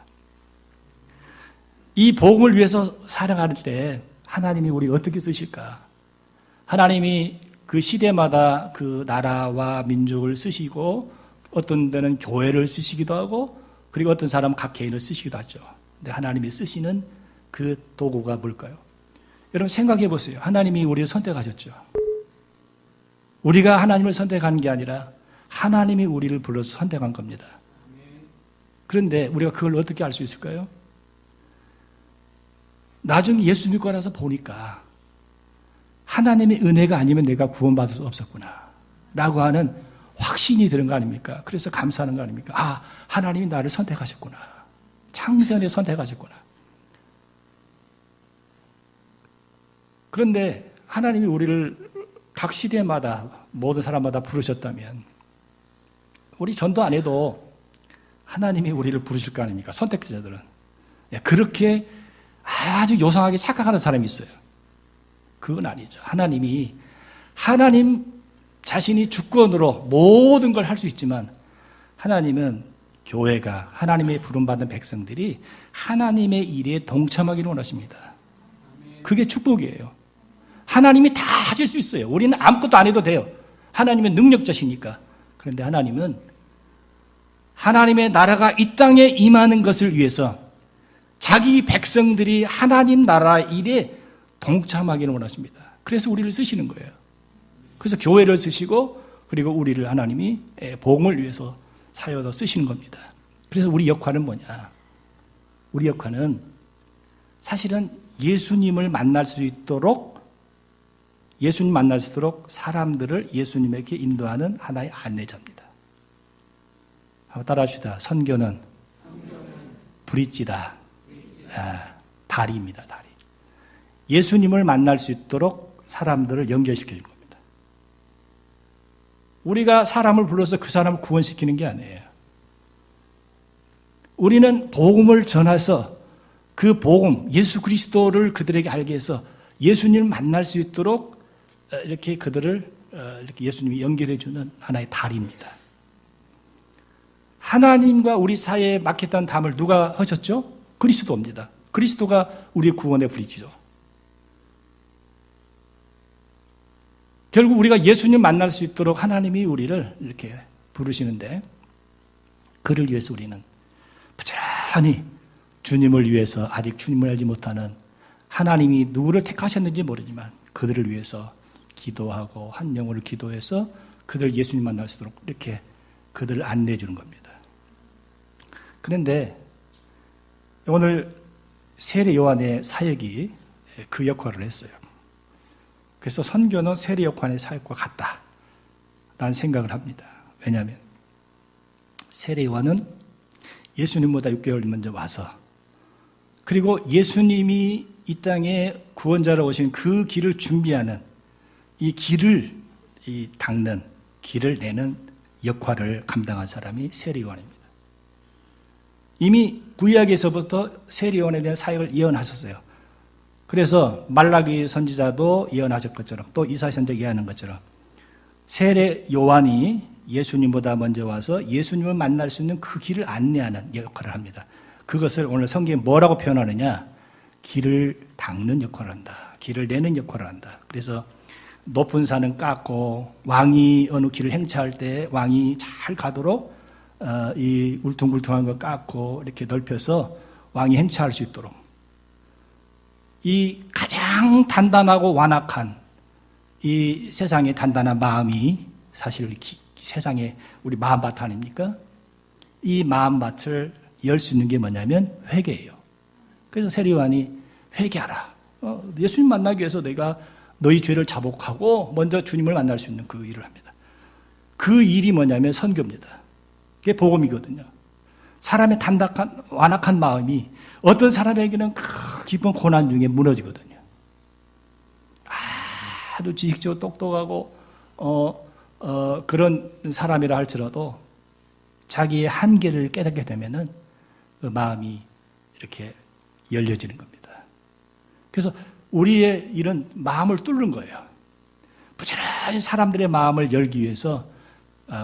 이 복음을 위해서 살아갈 때 하나님이 우리를 어떻게 쓰실까? 하나님이 그 시대마다 그 나라와 민족을 쓰시고 어떤 데는 교회를 쓰시기도 하고 그리고 어떤 사람은 각 개인을 쓰시기도 하죠. 근데 하나님이 쓰시는 그 도구가 뭘까요? 여러분 생각해 보세요. 하나님이 우리를 선택하셨죠. 우리가 하나님을 선택한 게 아니라 하나님이 우리를 불러서 선택한 겁니다. 그런데 우리가 그걸 어떻게 알 수 있을까요? 나중에 예수 믿고 나서 보니까 하나님의 은혜가 아니면 내가 구원받을 수 없었구나 라고 하는 확신이 드는 거 아닙니까? 그래서 감사하는 거 아닙니까? 아, 하나님이 나를 선택하셨구나. 창세전에 선택하셨구나. 그런데 하나님이 우리를 각 시대마다 모든 사람마다 부르셨다면 우리 전도 안 해도 하나님이 우리를 부르실 거 아닙니까? 선택자들은. 그렇게 아주 요상하게 착각하는 사람이 있어요. 그건 아니죠. 하나님이 하나님 자신이 주권으로 모든 걸 할 수 있지만 하나님은 교회가 하나님의 부름받은 백성들이 하나님의 일에 동참하기를 원하십니다. 그게 축복이에요. 하나님이 다 하실 수 있어요. 우리는 아무것도 안 해도 돼요. 하나님은 능력자시니까. 그런데 하나님은 하나님의 나라가 이 땅에 임하는 것을 위해서 자기 백성들이 하나님 나라 일에 동참하기를 원하십니다. 그래서 우리를 쓰시는 거예요. 그래서 교회를 쓰시고 그리고 우리를 하나님이 복음을 위해서 사여서 쓰시는 겁니다. 그래서 우리 역할은 뭐냐? 우리 역할은 사실은 예수님을 만날 수 있도록 사람들을 예수님에게 인도하는 하나의 안내자입니다. 한번 따라합시다. 선교는 브릿지다. 다리입니다. 다리. 예수님을 만날 수 있도록 사람들을 연결시키는 겁니다. 우리가 사람을 불러서 그 사람을 구원시키는 게 아니에요. 우리는 복음을 전해서 그 복음, 예수 그리스도를 그들에게 알게 해서 예수님을 만날 수 있도록 이렇게 그들을 이렇게 예수님이 연결해 주는 하나의 다리입니다. 하나님과 우리 사이에 막혔던 담을 누가 하셨죠? 그리스도입니다. 그리스도가 우리의 구원의 브릿지죠. 결국 우리가 예수님 만날 수 있도록 하나님이 우리를 이렇게 부르시는데 그를 위해서 우리는 부지런히 주님을 위해서 아직 주님을 알지 못하는 하나님이 누구를 택하셨는지 모르지만 그들을 위해서 기도하고 한 영혼을 기도해서 그들을 예수님 만날 수 있도록 이렇게 그들을 안내해 주는 겁니다. 그런데 오늘 세례 요한의 사역이 그 역할을 했어요. 그래서 선교는 세례 요한의 사역과 같다라는 생각을 합니다. 왜냐하면 세례 요한은 예수님보다 6개월 먼저 와서 그리고 예수님이 이 땅에 구원자로 오신 그 길을 준비하는 이 길을 닦는 길을 내는 역할을 감당한 사람이 세례 요한입니다. 이미 구약에서부터 세례 요한에 대한 사역을 예언하셨어요. 그래서 말라기 선지자도 예언하셨 것처럼 또 이사야 선지자가 예언한 것처럼 세례 요한이 예수님보다 먼저 와서 예수님을 만날 수 있는 그 길을 안내하는 역할을 합니다. 그것을 오늘 성경에 뭐라고 표현하느냐? 길을 닦는 역할을 한다. 길을 내는 역할을 한다. 그래서 높은 산은 깎고 왕이 어느 길을 행차할 때 왕이 잘 가도록 이 울퉁불퉁한 거 깎고 이렇게 넓혀서 왕이 행차할 수 있도록 이 가장 단단하고 완악한 이 세상의 단단한 마음이 사실 세상의 우리 마음밭 아닙니까? 이 마음밭을 열 수 있는 게 뭐냐면 회개예요. 그래서 세례 요한이 회개하라. 예수님 만나기 위해서 내가 너희 죄를 자복하고 먼저 주님을 만날 수 있는 그 일을 합니다. 그 일이 뭐냐면 선교입니다. 그게 복음이거든요. 사람의 단단한 완악한 마음이 어떤 사람에게는 깊은 고난 중에 무너지거든요. 아주 지식적으로 똑똑하고 그런 사람이라 할지라도 자기의 한계를 깨닫게 되면은 그 마음이 이렇게 열려지는 겁니다. 그래서 우리의 일은 마음을 뚫는 거예요. 부지런히 사람들의 마음을 열기 위해서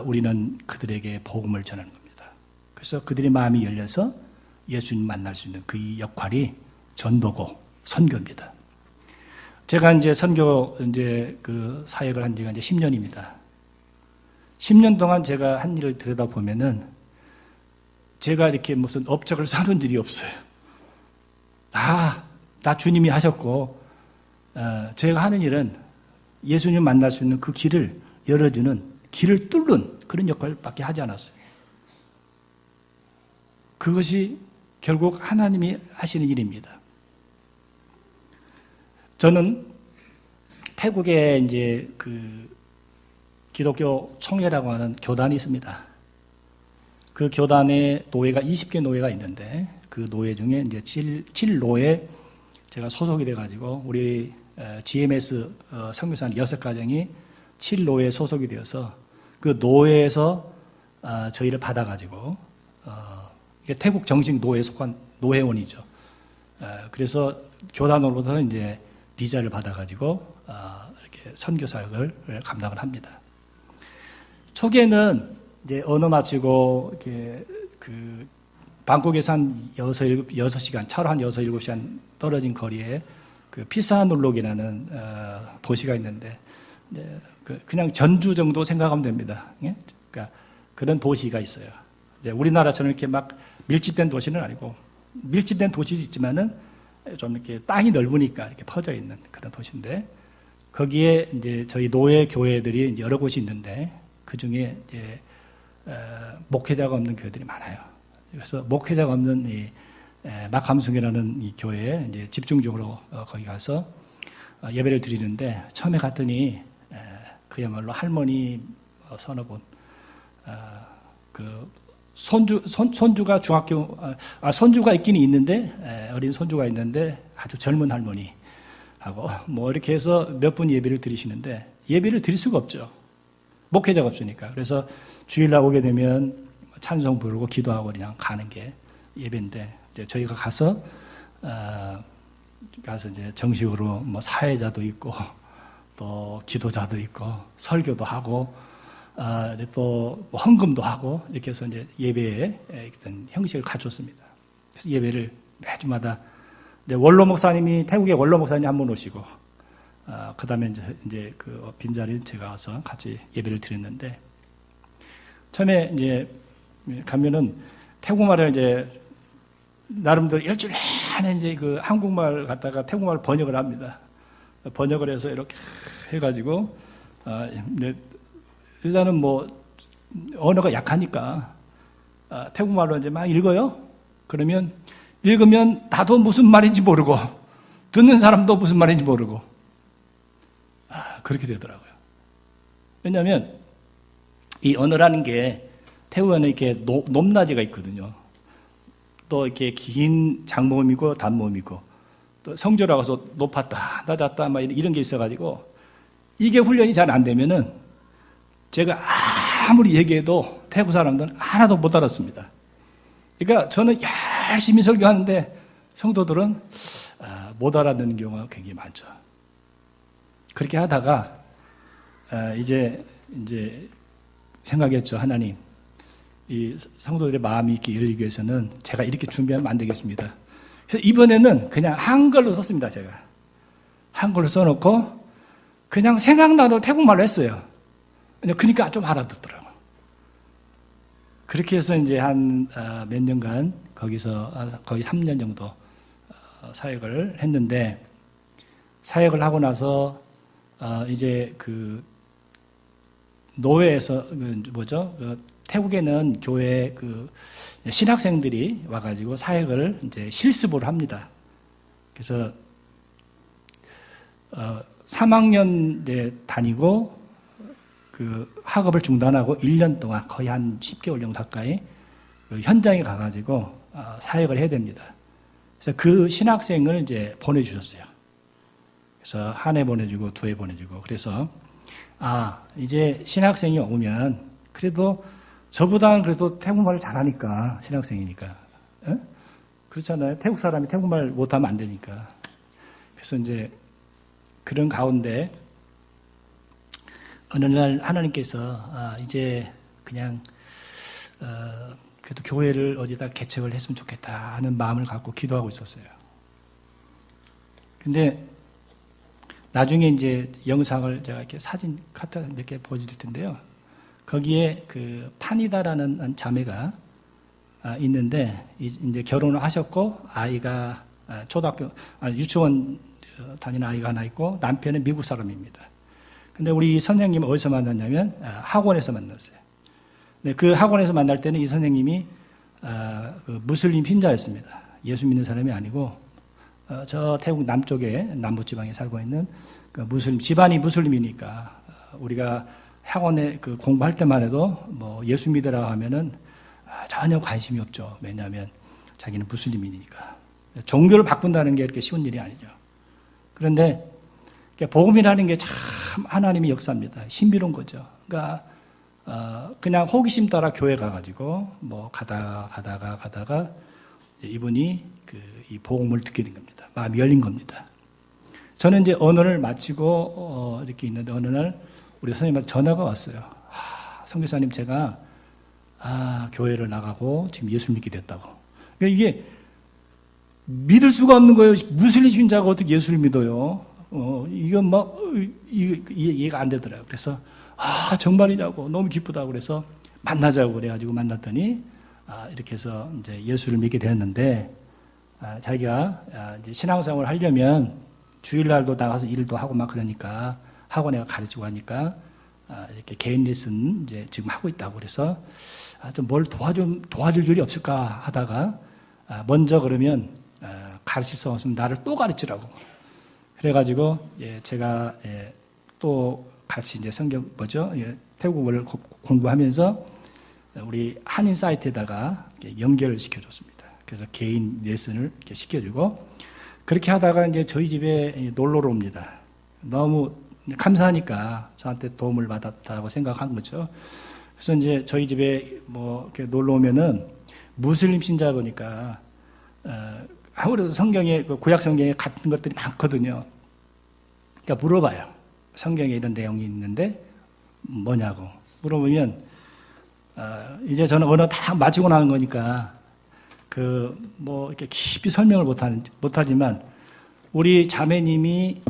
우리는 그들에게 복음을 전하는 겁니다. 그래서 그들의 마음이 열려서 예수님 만날 수 있는 그 역할이 전도고 선교입니다. 제가 이제 선교 그 사역을 한 지가 이제 10년입니다. 10년 동안 제가 한 일을 들여다보면은 제가 이렇게 무슨 업적을 쌓은 일이 없어요. 다 주님이 하셨고, 제가 하는 일은 예수님 만날 수 있는 그 길을 열어주는, 길을 뚫는 그런 역할밖에 하지 않았어요. 그것이 결국 하나님이 하시는 일입니다. 저는 태국에 이제 그 기독교 총회라고 하는 교단이 있습니다. 그 교단에 노회가 20개 노회가 있는데 그 노회 중에 이제 7노회 제가 소속이 돼가지고 우리 GMS 선교사님 6가정이 7노회에 소속이 되어서 그 노회에서 저희를 받아가지고 이게 태국 정식 노회에 속한 노회원이죠. 그래서 교단으로부터 이제 비자를 받아가지고 이렇게 선교 사역을 감당을 합니다. 초기에는 이제 언어 마치고 이렇게 그 방콕에서 한 6시간, 차로 한 6-7시간 떨어진 거리에 그 피사눌록이라는 도시가 있는데 그냥 전주 정도 생각하면 됩니다. 예? 그러니까 그런 도시가 있어요. 이제 우리나라처럼 이렇게 막 밀집된 도시는 아니고 밀집된 도시도 있지만은 좀 이렇게 땅이 넓으니까 이렇게 퍼져 있는 그런 도시인데 거기에 이제 저희 노예 교회들이 여러 곳이 있는데 그 중에 이제 목회자가 없는 교회들이 많아요. 그래서 목회자가 없는 이 막함숭이라는 이 교회에 이제 집중적으로 거기 가서 예배를 드리는데 처음에 갔더니 그야말로 할머니 서너 분, 그 손주가 중학교, 손주가 있긴 있는데 어린 손주가 있는데 아주 젊은 할머니 하고 뭐 이렇게 해서 몇 분 예배를 드리시는데 예배를 드릴 수가 없죠. 목회자가 없으니까. 그래서 주일날 오게 되면 찬송 부르고 기도하고 그냥 가는 게 예배인데 이제 저희가 가서 이제 정식으로 뭐 사회자도 있고 또 기도자도 있고 설교도 하고 또 헌금도 하고 이렇게 해서 이제 예배에 어떤 형식을 갖췄습니다. 그래서 예배를 매주마다 원로 목사님이 태국의 원로 목사님 한 분 오시고 그 다음에 이제 그 빈자리를 제가 와서 같이 예배를 드렸는데 처음에 이제 가면은 태국말을 이제 나름대로 일주일 내내 이제 그 한국말 갖다가 태국말 번역을 합니다. 번역을 해서 이렇게 해가지고 일단은 뭐 언어가 약하니까 태국말로 이제 막 읽어요. 그러면 읽으면 나도 무슨 말인지 모르고 듣는 사람도 무슨 말인지 모르고 그렇게 되더라고요. 왜냐하면 이 언어라는 게 태국에는 이렇게 높낮이가 있거든요. 또 이렇게 긴 장모음이고 단모음이고 또 성조라고 해서 높았다 낮았다 막 이런 게 있어가지고 이게 훈련이 잘 안 되면은 제가 아무리 얘기해도 태국 사람들은 하나도 못 알았습니다. 그러니까 저는 열심히 설교하는데 성도들은 못 알아듣는 경우가 굉장히 많죠. 그렇게 하다가 이제 생각했죠. 하나님, 이 성도들의 마음이 이렇게 열리기 위해서는 제가 이렇게 준비하면 안 되겠습니다. 그래서 이번에는 그냥 한글로 썼습니다. 제가 한글로 써놓고 그냥 생각나도 태국말로 했어요. 그러니까 좀 알아듣더라고요. 그렇게 해서 이제 한 몇 년간 거기서 거의 3년 정도 사역을 했는데 사역을 하고 나서 이제 그 노회에서 태국에는 교회 그 신학생들이 와가지고 사역을 이제 실습을 합니다. 그래서 3학년 이제 다니고 그 학업을 중단하고 1년 동안 거의 한 10개월 정도 가까이 그 현장에 가가지고 사역을 해야 됩니다. 그래서 그 신학생을 이제 보내주셨어요. 그래서 한 해 보내주고 2해 보내주고 그래서 이제 신학생이 오면 그래도 저보다는 그래도 태국말을 잘하니까 신학생이니까 그렇잖아요. 태국 사람이 태국말 못하면 안 되니까. 그래서 이제 그런 가운데 어느 날 하나님께서 이제 그냥 그래도 교회를 어디다 개척을 했으면 좋겠다 하는 마음을 갖고 기도하고 있었어요. 근데 나중에 이제 영상을 제가 이렇게 사진 카트 몇 개 보여드릴 텐데요. 거기에 그 판이다라는 자매가 있는데 이제 결혼을 하셨고 아이가 초등학교 유치원 다니는 아이가 하나 있고 남편은 미국 사람입니다. 근데 우리 선생님은 어디서 만났냐면 학원에서 만났어요. 근데 그 학원에서 만날 때는 이 선생님이 그 무슬림 신자였습니다. 예수 믿는 사람이 아니고 저 태국 남쪽에 남부지방에 살고 있는 그 무슬림 집안이 무슬림이니까 우리가 학원에 그 공부할 때만 해도 뭐 예수 믿으라 하면은 전혀 관심이 없죠. 왜냐하면 자기는 무슬림이니까. 종교를 바꾼다는 게 이렇게 쉬운 일이 아니죠. 그런데 복음이라는 게 참 하나님의 역사입니다. 신비로운 거죠. 그러니까 그냥 호기심 따라 교회 가가지고 뭐 가다가 이분이 이 복음을 듣게 된 겁니다. 마음이 열린 겁니다. 저는 이제 언어를 마치고 이렇게 있는데 어느 날 우리 선생님한테 전화가 왔어요. 선교사님 제가 교회를 나가고 지금 예수 믿게 됐다고. 그러니까 이게 믿을 수가 없는 거예요. 무슬림 신자가 어떻게 예수를 믿어요? 이건 막 이해가 안 되더라고요. 그래서 정말이냐고 너무 기쁘다고 그래서 만나자고 그래가지고 만났더니 이렇게 해서 이제 예수를 믿게 되었는데 자기가 이제 신앙생활을 하려면 주일날도 나가서 일도 하고 막 그러니까 학원에 가르치고 하니까 이렇게 개인 레슨 이제 지금 하고 있다고 그래서 좀 뭘 도와줄 일이 없을까 하다가 먼저 그러면 가르칠 수 없으면 나를 또 가르치라고 그래가지고 제가 또 같이 이제 성경 태국어를 공부하면서 우리 한인 사이트에다가 연결을 시켜줬습니다. 그래서 개인 레슨을 이렇게 시켜주고 그렇게 하다가 이제 저희 집에 놀러를 옵니다. 너무 감사하니까 저한테 도움을 받았다고 생각한 거죠. 그래서 이제 저희 집에 뭐 이렇게 놀러 오면은 무슬림 신자 보니까 아무래도 성경에 그 구약 성경에 같은 것들이 많거든요. 그러니까 물어봐요. 성경에 이런 내용이 있는데 뭐냐고 물어보면 이제 저는 언어 다 마치고 나온 거니까 뭐 이렇게 깊이 설명을 못하지만 우리 자매님이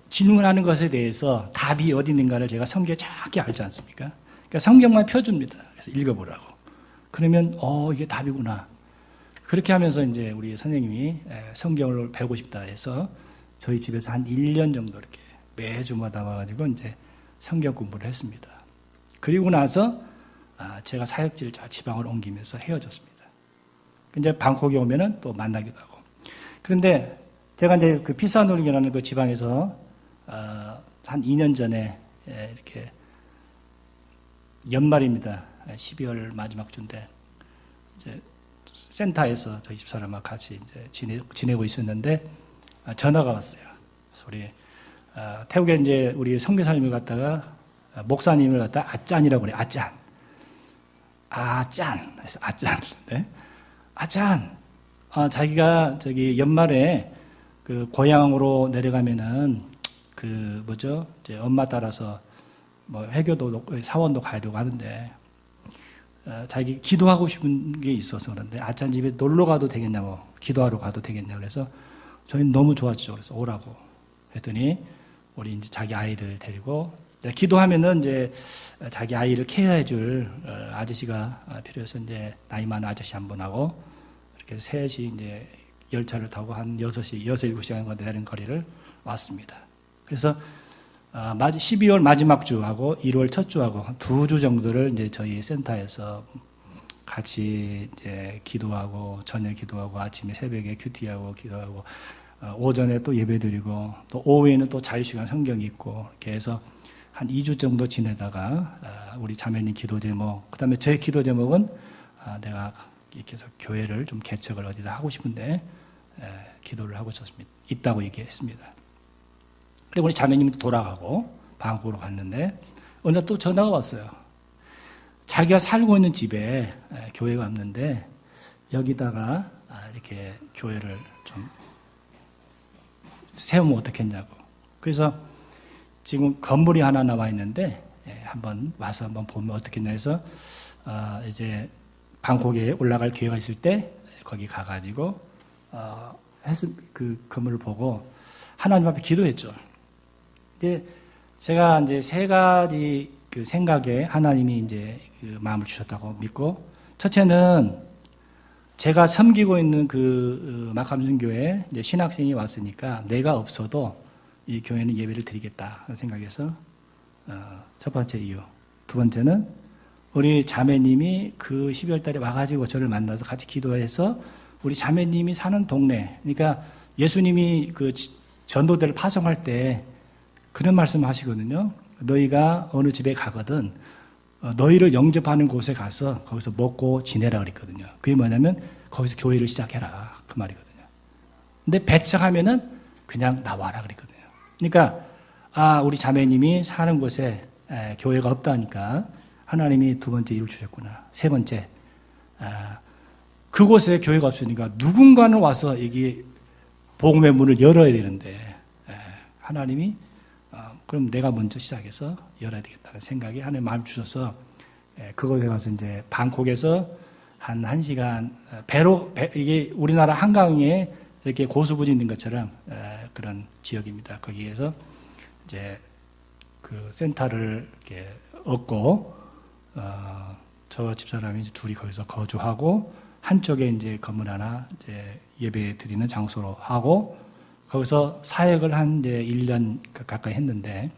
질문하는 것에 대해서 답이 어디 있는가를 제가 성경에 정확히 알지 않습니까? 그러니까 성경만 펴줍니다. 그래서 읽어보라고. 그러면 이게 답이구나. 그렇게 하면서 이제 우리 선생님이 성경을 배우고 싶다 해서 저희 집에서 한 1년 정도 이렇게 매주마다 와가지고 이제 성경 공부를 했습니다. 그리고 나서 제가 사역지를 지방을 옮기면서 헤어졌습니다. 이제 방콕에 오면은 또 만나기도 하고. 그런데 제가 이제 그 피사노르기라는 그 지방에서 한 2년 전에 이렇게 연말입니다. 12월 마지막 주인데 이제 센터에서 저희 집사람과 같이 이제 지내고 있었는데 전화가 왔어요. 그래서 우리 태국에 이제 우리 선교사님을 갖다가 목사님을 갖다 아짠이라고 그래. 아짠. 그래서 아짠. 네? 아짠. 자기가 저기 연말에 그 고향으로 내려가면은 이제 엄마 따라서 뭐 회교도 사원도 가려고 하는데 자기 기도하고 싶은 게 있어서 그런데 아짠 집에 놀러 가도 되겠냐고 기도하러 가도 되겠냐 그래서 저희는 너무 좋았죠. 그래서 오라고 했더니 우리 이제 자기 아이들 데리고 기도하면은 이제 자기 아이를 케어해줄 아저씨가 필요해서 이제 나이 많은 아저씨 한 분하고 이렇게 셋이 이제 열차를 타고 한 7시간 정도 되는 거리를 왔습니다. 그래서 12월 마지막 주하고 1월 첫 주하고 한 2주 정도를 이제 저희 센터에서 같이 이제 기도하고 저녁 기도하고 아침에 새벽에 큐티하고 기도하고 오전에 또 예배드리고 또 오후에는 또 자유시간 성경 읽고 이렇게 해서 한 2주 정도 지내다가 우리 자매님 기도 제목 그다음에 제 기도 제목은 내가 이렇게 해서 교회를 좀 개척을 어디다 하고 싶은데 기도를 하고 있다고 얘기했습니다. 그리고 우리 자매님이 돌아가고 방콕으로 갔는데 어느 날 또 전화가 왔어요. 자기가 살고 있는 집에 교회가 없는데 여기다가 이렇게 교회를 좀 세우면 어떻겠냐고. 그래서 지금 건물이 하나 나와 있는데 한번 와서 한번 보면 어떻겠냐 해서 이제 방콕에 올라갈 기회가 있을 때 거기 가가지고 그 건물을 보고 하나님 앞에 기도했죠. 근데 제가 이제 세 가지 그 생각에 하나님이 이제 그 마음을 주셨다고 믿고, 첫째는 제가 섬기고 있는 그 마캄순교회 이제 신학생이 왔으니까 내가 없어도 이 교회는 예배를 드리겠다 생각해서 첫 번째 이유. 두 번째는 우리 자매님이 그 12월 달에 와가지고 저를 만나서 같이 기도해서 우리 자매님이 사는 동네, 그러니까 예수님이 그 전도대를 파송할 때 그런 말씀 하시거든요. 너희가 어느 집에 가거든 너희를 영접하는 곳에 가서 거기서 먹고 지내라 그랬거든요. 그게 뭐냐면 거기서 교회를 시작해라 그 말이거든요. 근데 배척하면은 그냥 나와라 그랬거든요. 그러니까 우리 자매님이 사는 곳에 교회가 없다니까 하나님이 두 번째 이유를 주셨구나. 세 번째, 그곳에 교회가 없으니까 누군가는 와서 이게 복음의 문을 열어야 되는데 하나님이 그럼 내가 먼저 시작해서 열어야 되겠다는 생각이 하나님 마음 주셔서 그곳에 가서 이제 방콕에서 한 1시간 이게 우리나라 한강에 이렇게 고수부지 있는 것처럼 그런 지역입니다. 거기에서 이제 그 센터를 이렇게 얻고 저 집사람이 둘이 거기서 거주하고 한쪽에 이제 건물 하나 이제 예배 드리는 장소로 하고 거기서 사역을 한 이제 1년 가까이 했는데,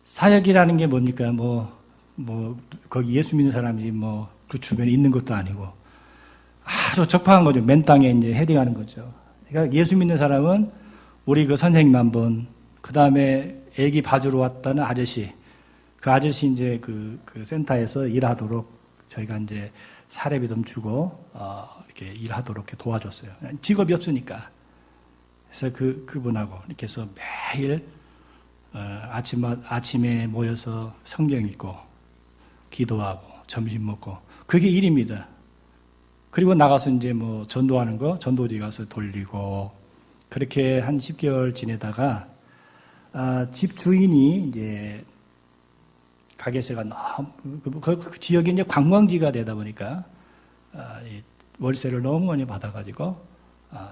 사역이라는 게 뭡니까? 거기 예수 믿는 사람이 그 주변에 있는 것도 아니고 아주 적합한 거죠. 맨 땅에 이제 헤딩하는 거죠. 그러니까 예수 믿는 사람은 우리 그 선생님 한 분, 그 다음에 애기 봐주러 왔다는 아저씨, 그 아저씨 이제 그 센터에서 일하도록 저희가 이제 사례비 좀 주고 이렇게 일하도록 이렇게 도와줬어요. 직업이 없으니까. 그래서 그분하고 이렇게 해서 매일 아침에 모여서 성경 읽고 기도하고 점심 먹고 그게 일입니다. 그리고 나가서 이제 전도하는 거 전도지 가서 돌리고 그렇게 한 10개월 지내다가 집 주인이 이제 가게세가 너무 그 지역이 이제 관광지가 되다 보니까 월세를 너무 많이 받아가지고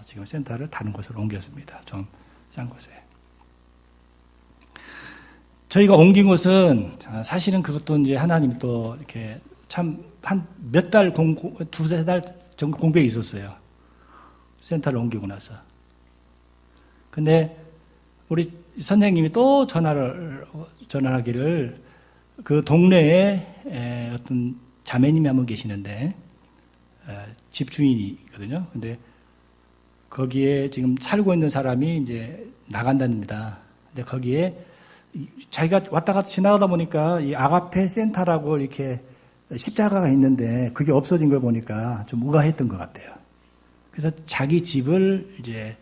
지금 센터를 다른 곳으로 옮겼습니다. 좀 싼 곳에. 저희가 옮긴 곳은 사실은 그것도 이제 하나님 또 이렇게 참 한 몇 달 두세 달 정도 공백이 있었어요. 센터를 옮기고 나서. 근데 우리 선생님이 또 전화하기를 그 동네에 어떤 자매님이 한 분 계시는데 집주인이거든요. 근데 거기에 지금 살고 있는 사람이 이제 나간답니다. 근데 거기에 자기가 왔다 갔다 지나가다 보니까 이 아가페 센터라고 이렇게 십자가가 있는데 그게 없어진 걸 보니까 좀 우아했던 것 같아요. 그래서 자기 집을 이제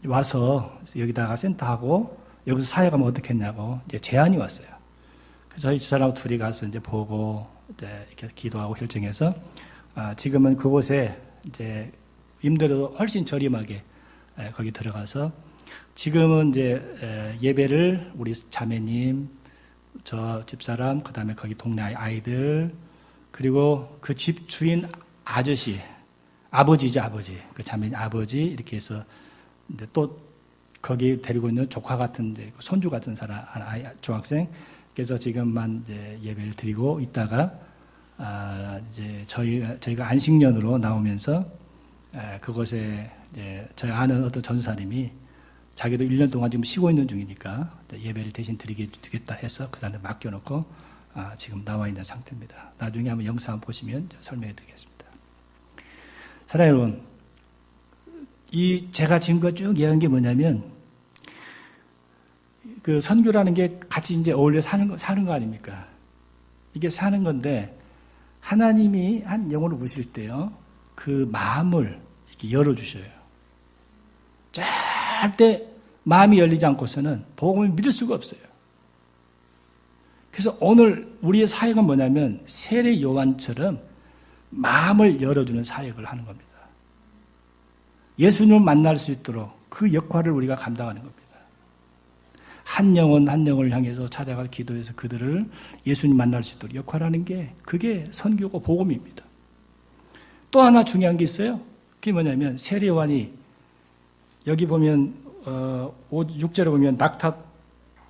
와서 여기다가 센터하고 여기서 사역하면 어떻겠냐고 이제 제안이 왔어요. 그래서 저희 집사람 둘이 가서 이제 보고 이제 이렇게 기도하고 결정해서 지금은 그곳에 이제 임대료도 훨씬 저렴하게 거기 들어가서 지금은 이제 예배를 우리 자매님, 저 집사람, 그 다음에 거기 동네 아이들, 그리고 그 집 주인 아저씨, 아버지죠, 아버지. 그 자매님 아버지, 이렇게 해서 이제 또 거기 데리고 있는 조카 같은, 손주 같은 사람, 중학생. 그래서 지금만 이제 예배를 드리고 있다가, 이제 저희가 안식년으로 나오면서, 그곳에 이제 저희 아는 어떤 전사님이 자기도 1년 동안 지금 쉬고 있는 중이니까 예배를 대신 드리겠다 해서 그 사람을 맡겨놓고 지금 나와 있는 상태입니다. 나중에 한번 영상 한번 보시면 설명해 드리겠습니다. 사랑하는 여러분, 제가 지금까지 쭉 얘기한 게 뭐냐면 그 선교라는 게 같이 이제 어울려 사는 거 아닙니까? 이게 사는 건데 하나님이 한 영혼을 보실 때요, 그 마음을 이렇게 열어주셔요. 절대 마음이 열리지 않고서는 복음을 믿을 수가 없어요. 그래서 오늘 우리의 사역은 뭐냐면 세례 요한처럼 마음을 열어주는 사역을 하는 겁니다. 예수님을 만날 수 있도록 그 역할을 우리가 감당하는 겁니다. 한 영혼 한 영혼을 향해서 찾아가 기도해서 그들을 예수님 만날 수 있도록 역할하는 게 그게 선교고 복음입니다. 또 하나 중요한 게 있어요. 그게 뭐냐면 세례 요한이 여기 보면 6절에 보면 낙타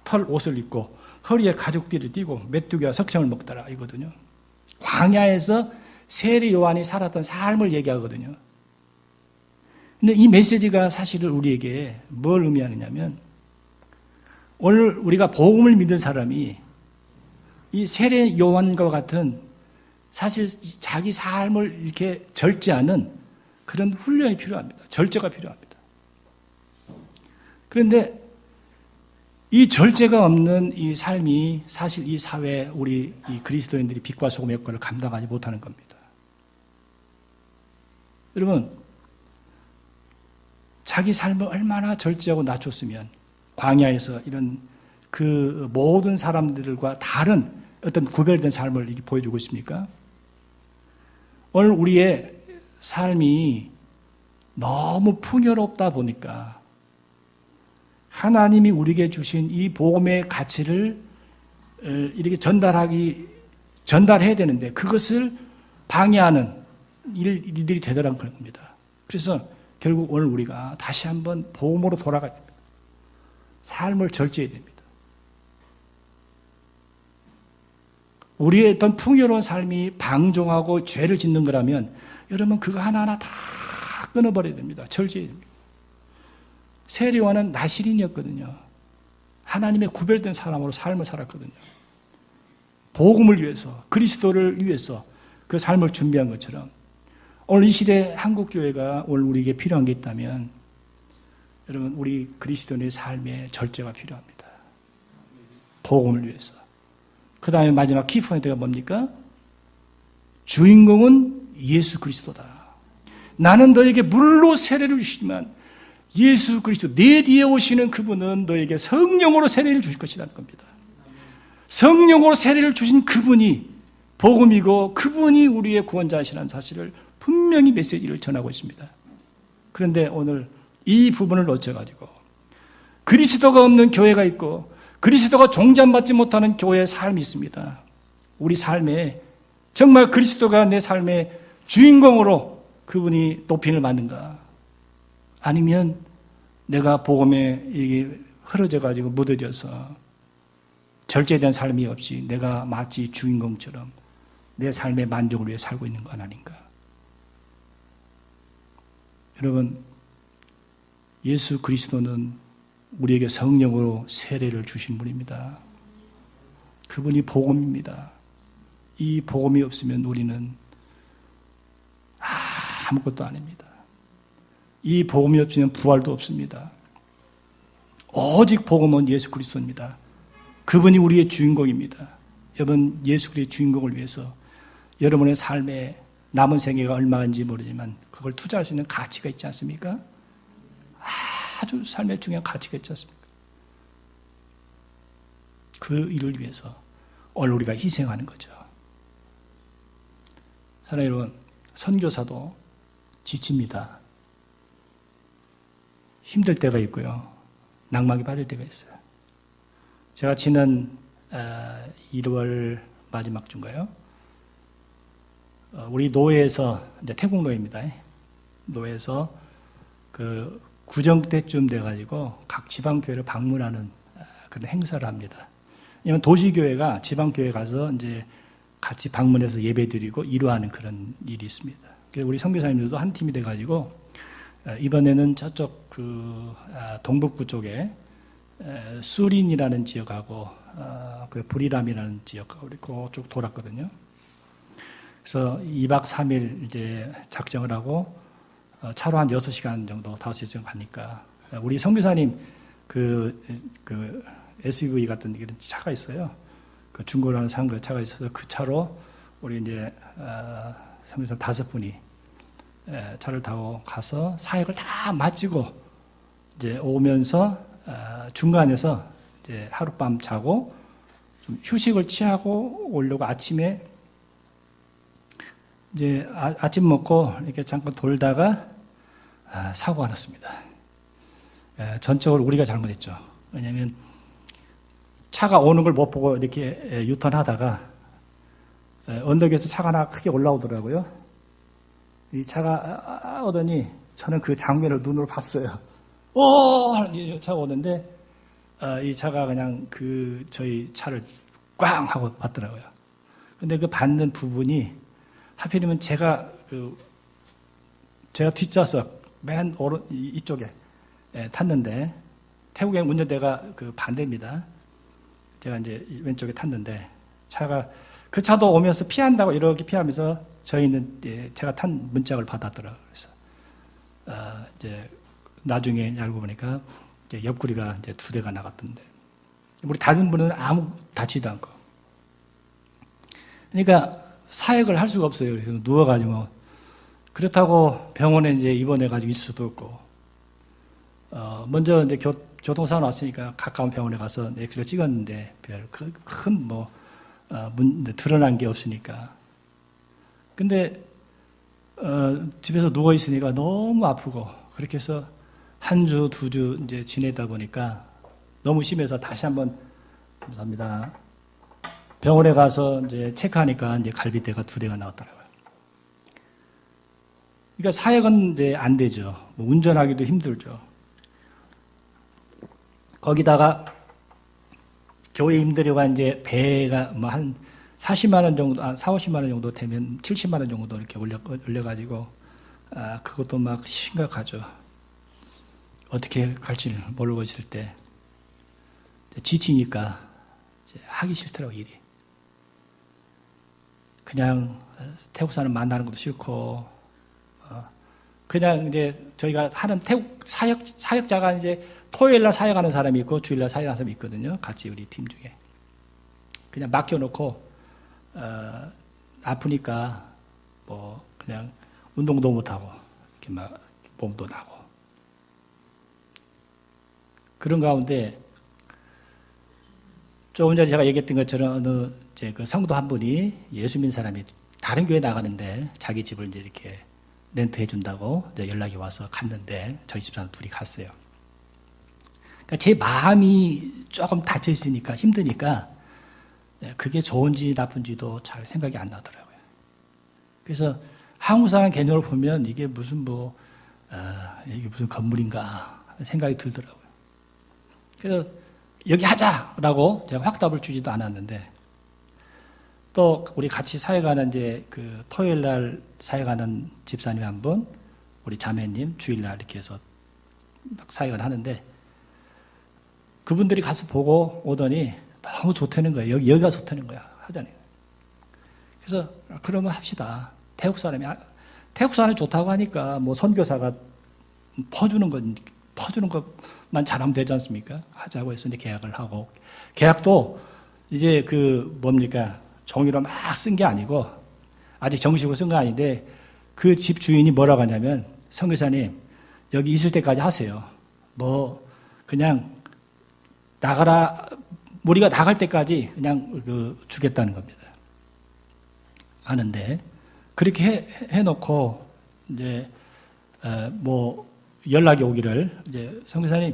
털 옷을 입고 허리에 가죽띠를 띠고 메뚜기와 석청을 먹더라 이거든요. 광야에서 세례 요한이 살았던 삶을 얘기하거든요. 근데 이 메시지가 사실은 우리에게 뭘 의미하느냐면 오늘 우리가 복음을 믿는 사람이 이 세례 요한과 같은 사실 자기 삶을 이렇게 절제하는 그런 훈련이 필요합니다. 절제가 필요합니다. 그런데 이 절제가 없는 이 삶이 사실 이 사회에 우리 이 그리스도인들이 빛과 소금의 역할을 감당하지 못하는 겁니다. 여러분, 자기 삶을 얼마나 절제하고 낮췄으면 광야에서 이런 그 모든 사람들과 다른 어떤 구별된 삶을 이렇게 보여주고 있습니까? 오늘 우리의 삶이 너무 풍요롭다 보니까 하나님이 우리에게 주신 이 복음의 가치를 이렇게 전달해야 되는데 그것을 방해하는 일들이 되더라는 겁니다. 그래서 결국 오늘 우리가 다시 한번 복음으로 돌아가야 됩니다. 삶을 절제해야 됩니다. 우리의 어떤 풍요로운 삶이 방종하고 죄를 짓는 거라면 여러분 그거 하나하나 다 끊어버려야 됩니다. 절제해야 됩니다. 세례 요한은 나시린이었거든요. 하나님의 구별된 사람으로 삶을 살았거든요. 복음을 위해서, 그리스도를 위해서 그 삶을 준비한 것처럼 오늘 이 시대 한국교회가 오늘 우리에게 필요한 게 있다면 여러분 우리 그리스도인의 삶에 절제가 필요합니다. 복음을 위해서. 그 다음에 마지막 키포인트가 뭡니까? 주인공은 예수 그리스도다. 나는 너에게 물로 세례를 주시지만 예수 그리스도 내 뒤에 오시는 그분은 너에게 성령으로 세례를 주실 것이라는 겁니다. 성령으로 세례를 주신 그분이 복음이고 그분이 우리의 구원자이시라는 사실을 분명히 메시지를 전하고 있습니다. 그런데 오늘 이 부분을 놓쳐가지고 그리스도가 없는 교회가 있고 그리스도가 종전받지 못하는 교회의 삶이 있습니다. 우리 삶에 정말 그리스도가 내 삶의 주인공으로 그분이 높임을 받는가? 아니면 내가 복음에 흐려져가지고 묻어져서 절제된 삶이 없이 내가 마치 주인공처럼 내 삶의 만족을 위해 살고 있는 건 아닌가? 여러분, 예수 그리스도는 우리에게 성령으로 세례를 주신 분입니다. 그분이 복음입니다. 이 복음이 없으면 우리는 아무것도 아닙니다. 이 복음이 없으면 부활도 없습니다. 오직 복음은 예수 그리스도입니다. 그분이 우리의 주인공입니다. 여러분, 예수 그리스도의 주인공을 위해서 여러분의 삶에 남은 생애가 얼마인지 모르지만 그걸 투자할 수 있는 가치가 있지 않습니까? 아주 삶의 중요한 가치가 있지 않습니까? 그 일을 위해서 오늘 우리가 희생하는 거죠. 사랑하는 여러분, 선교사도 지칩니다. 힘들 때가 있고요. 낭망이 빠질 때가 있어요. 제가 지난 1월 마지막 주인가요? 우리 노회에서, 이제 태국 노회입니다. 노회에서 그 구정 때쯤 돼가지고 각 지방교회를 방문하는 그런 행사를 합니다. 왜냐면 도시교회가 지방교회 가서 이제 같이 방문해서 예배드리고 이루하는 그런 일이 있습니다. 그래서 우리 선교사님들도 한 팀이 돼가지고 이번에는 저쪽 그 동북부 쪽에 수린이라는 지역하고 그 부리람이라는 지역하고 그쪽 돌았거든요. 그래서 2박 3일 이제 작정을 하고 차로 한 6시간 정도, 5시간 가니까 우리 선교사님 그 SUV 같은 이런 차가 있어요. 그 중고로 하는 산 차가 있어서 그 차로 우리 이제 선교사 5분이 차를 타고 가서 사역을 다 마치고 이제 오면서 중간에서 이제 하룻밤 자고 좀 휴식을 취하고 오려고 아침에 이제 아침 먹고 이렇게 잠깐 돌다가 사고가 났습니다. 전적으로 우리가 잘못했죠. 왜냐하면 차가 오는 걸 못 보고 이렇게 유턴하다가 언덕에서 차가 하나 크게 올라오더라고요. 이 차가 오더니 저는 그 장면을 눈으로 봤어요. 하는 차가 오는데 이 차가 그냥 저희 차를 꽝 하고 봤더라고요. 근데 그 받는 부분이 하필이면 제가 뒷좌석 맨 오른 이쪽에 탔는데 태국의 운전대가 그 반대입니다. 제가 이제 왼쪽에 탔는데 그 차도 오면서 피한다고 이렇게 피하면서 저희는 제가 탄 문짝을 받았더라고요. 그래서 이제 나중에 알고 보니까 이제 옆구리가 이제 2대가 나갔던데 우리 다른 분은 아무 다치지도 않고 그러니까 사역을 할 수가 없어요. 그래서 누워가지고 그렇다고 병원에 이제 입원해가지고 있을 수도 없고 먼저 이제 교통사고 났으니까 가까운 병원에 가서 엑스레이 찍었는데 별 큰 드러난 게 없으니까. 근데 집에서 누워 있으니까 너무 아프고 그렇게 해서 1주, 2주 이제 지내다 보니까 너무 심해서 다시 한번 감사합니다. 병원에 가서 이제 체크하니까 이제 갈비대가 2대가 나왔더라고요. 그러니까 사역은 이제 안 되죠. 운전하기도 힘들죠. 거기다가 교회임들이가 이제 배가 한 40만 원 정도, 50만 원 정도 되면 70만 원 정도 이렇게 올려가지고, 그것도 막 심각하죠. 어떻게 갈지를 모르고 있을 때, 지치니까 하기 싫더라고, 일이. 그냥 태국 사람 만나는 것도 싫고, 그냥 이제 저희가 하는 태국 사역자가 이제 토요일날 사역하는 사람이 있고 주일날 사역하는 사람이 있거든요. 같이 우리 팀 중에. 그냥 맡겨놓고, 아프니까 그냥 운동도 못하고, 이렇게 막 몸도 나고. 그런 가운데, 조금 전에 제가 얘기했던 것처럼 어느 그 성도 한 분이 예수 믿는 사람이 다른 교회 나가는데 자기 집을 이제 이렇게 렌트 해준다고 연락이 와서 갔는데 저희 집사람 둘이 갔어요. 그러니까 제 마음이 조금 닫혀 있으니까 힘드니까 그게 좋은지 나쁜지도 잘 생각이 안 나더라고요. 그래서 한국 사람 개념을 보면 이게 무슨 이게 무슨 건물인가 하는 생각이 들더라고요. 그래서 여기 하자라고 제가 확답을 주지도 않았는데 또 우리 같이 사역하는 이제 그 토요일 날 사역하는 집사님 한 분, 우리 자매님 주일날 이렇게 해서 막 사역을 하는데 그분들이 가서 보고 오더니 너무 좋다는 거예요. 여기가 좋다는 거야. 하자니. 그래서 그러면 합시다. 태국 사람이 좋다고 하니까 선교사가 퍼주는 것만 잘하면 되지 않습니까? 하자고 해서 이제 계약을 하고 계약도 이제 종이로 막 쓴 게 아니고 아직 정식으로 쓴 거 아닌데 그 집 주인이 뭐라고 하냐면 선교사님 여기 있을 때까지 하세요. 그냥 나가라 우리가 나갈 때까지 그냥 주겠다는 겁니다. 하는데 그렇게 해놓고 이제 연락이 오기를 이제 선교사님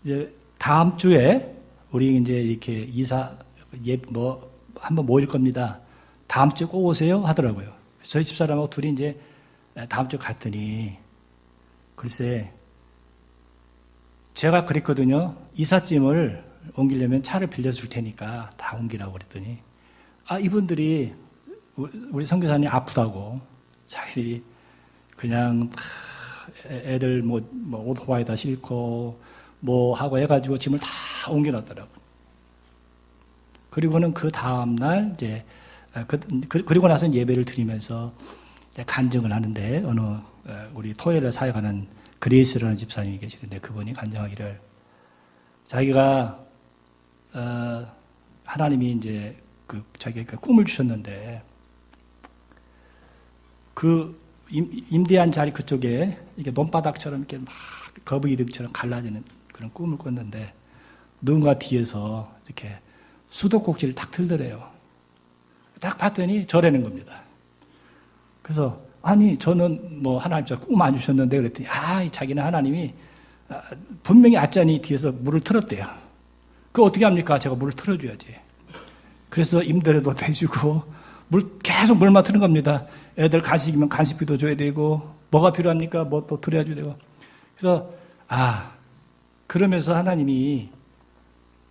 이제 다음 주에 우리 이제 이렇게 한번 모일 겁니다. 다음 주에 꼭 오세요 하더라고요. 저희 집사람하고 둘이 이제 다음 주에 갔더니 글쎄 제가 그랬거든요. 이삿짐을 옮기려면 차를 빌려줄 테니까 다 옮기라고 그랬더니 이분들이 우리 선교사님 아프다고 자기들이 그냥 애들 오토바이다 싣고 하고 해가지고 짐을 다 옮겨놨더라고요. 그리고는 그 다음날 이제 그리고 나서 예배를 드리면서 간증을 하는데 어느 우리 토요일에 사역하는 그레이스라는 집사님이 계시는데 그분이 간증하기를 자기가 하나님이 이제 자기가 꿈을 주셨는데 그 임대한 자리 그쪽에 이게 논바닥처럼 이렇게 막 거북이등처럼 갈라지는 그런 꿈을 꿨는데 누군가 뒤에서 이렇게 수도꼭지를 딱 들더래요. 딱 봤더니 저라는 겁니다. 그래서 저는 하나님 저 꿈 안 주셨는데 그랬더니 자기는 하나님이 분명히 아짜니 뒤에서 물을 틀었대요. 그거 어떻게 합니까? 제가 물을 틀어줘야지. 그래서 임대료도 대주고 계속 물만 트는 겁니다. 애들 간식이면 간식비도 줘야 되고 뭐가 필요합니까? 뭐 또 드려야 되고. 그래서 그러면서 하나님이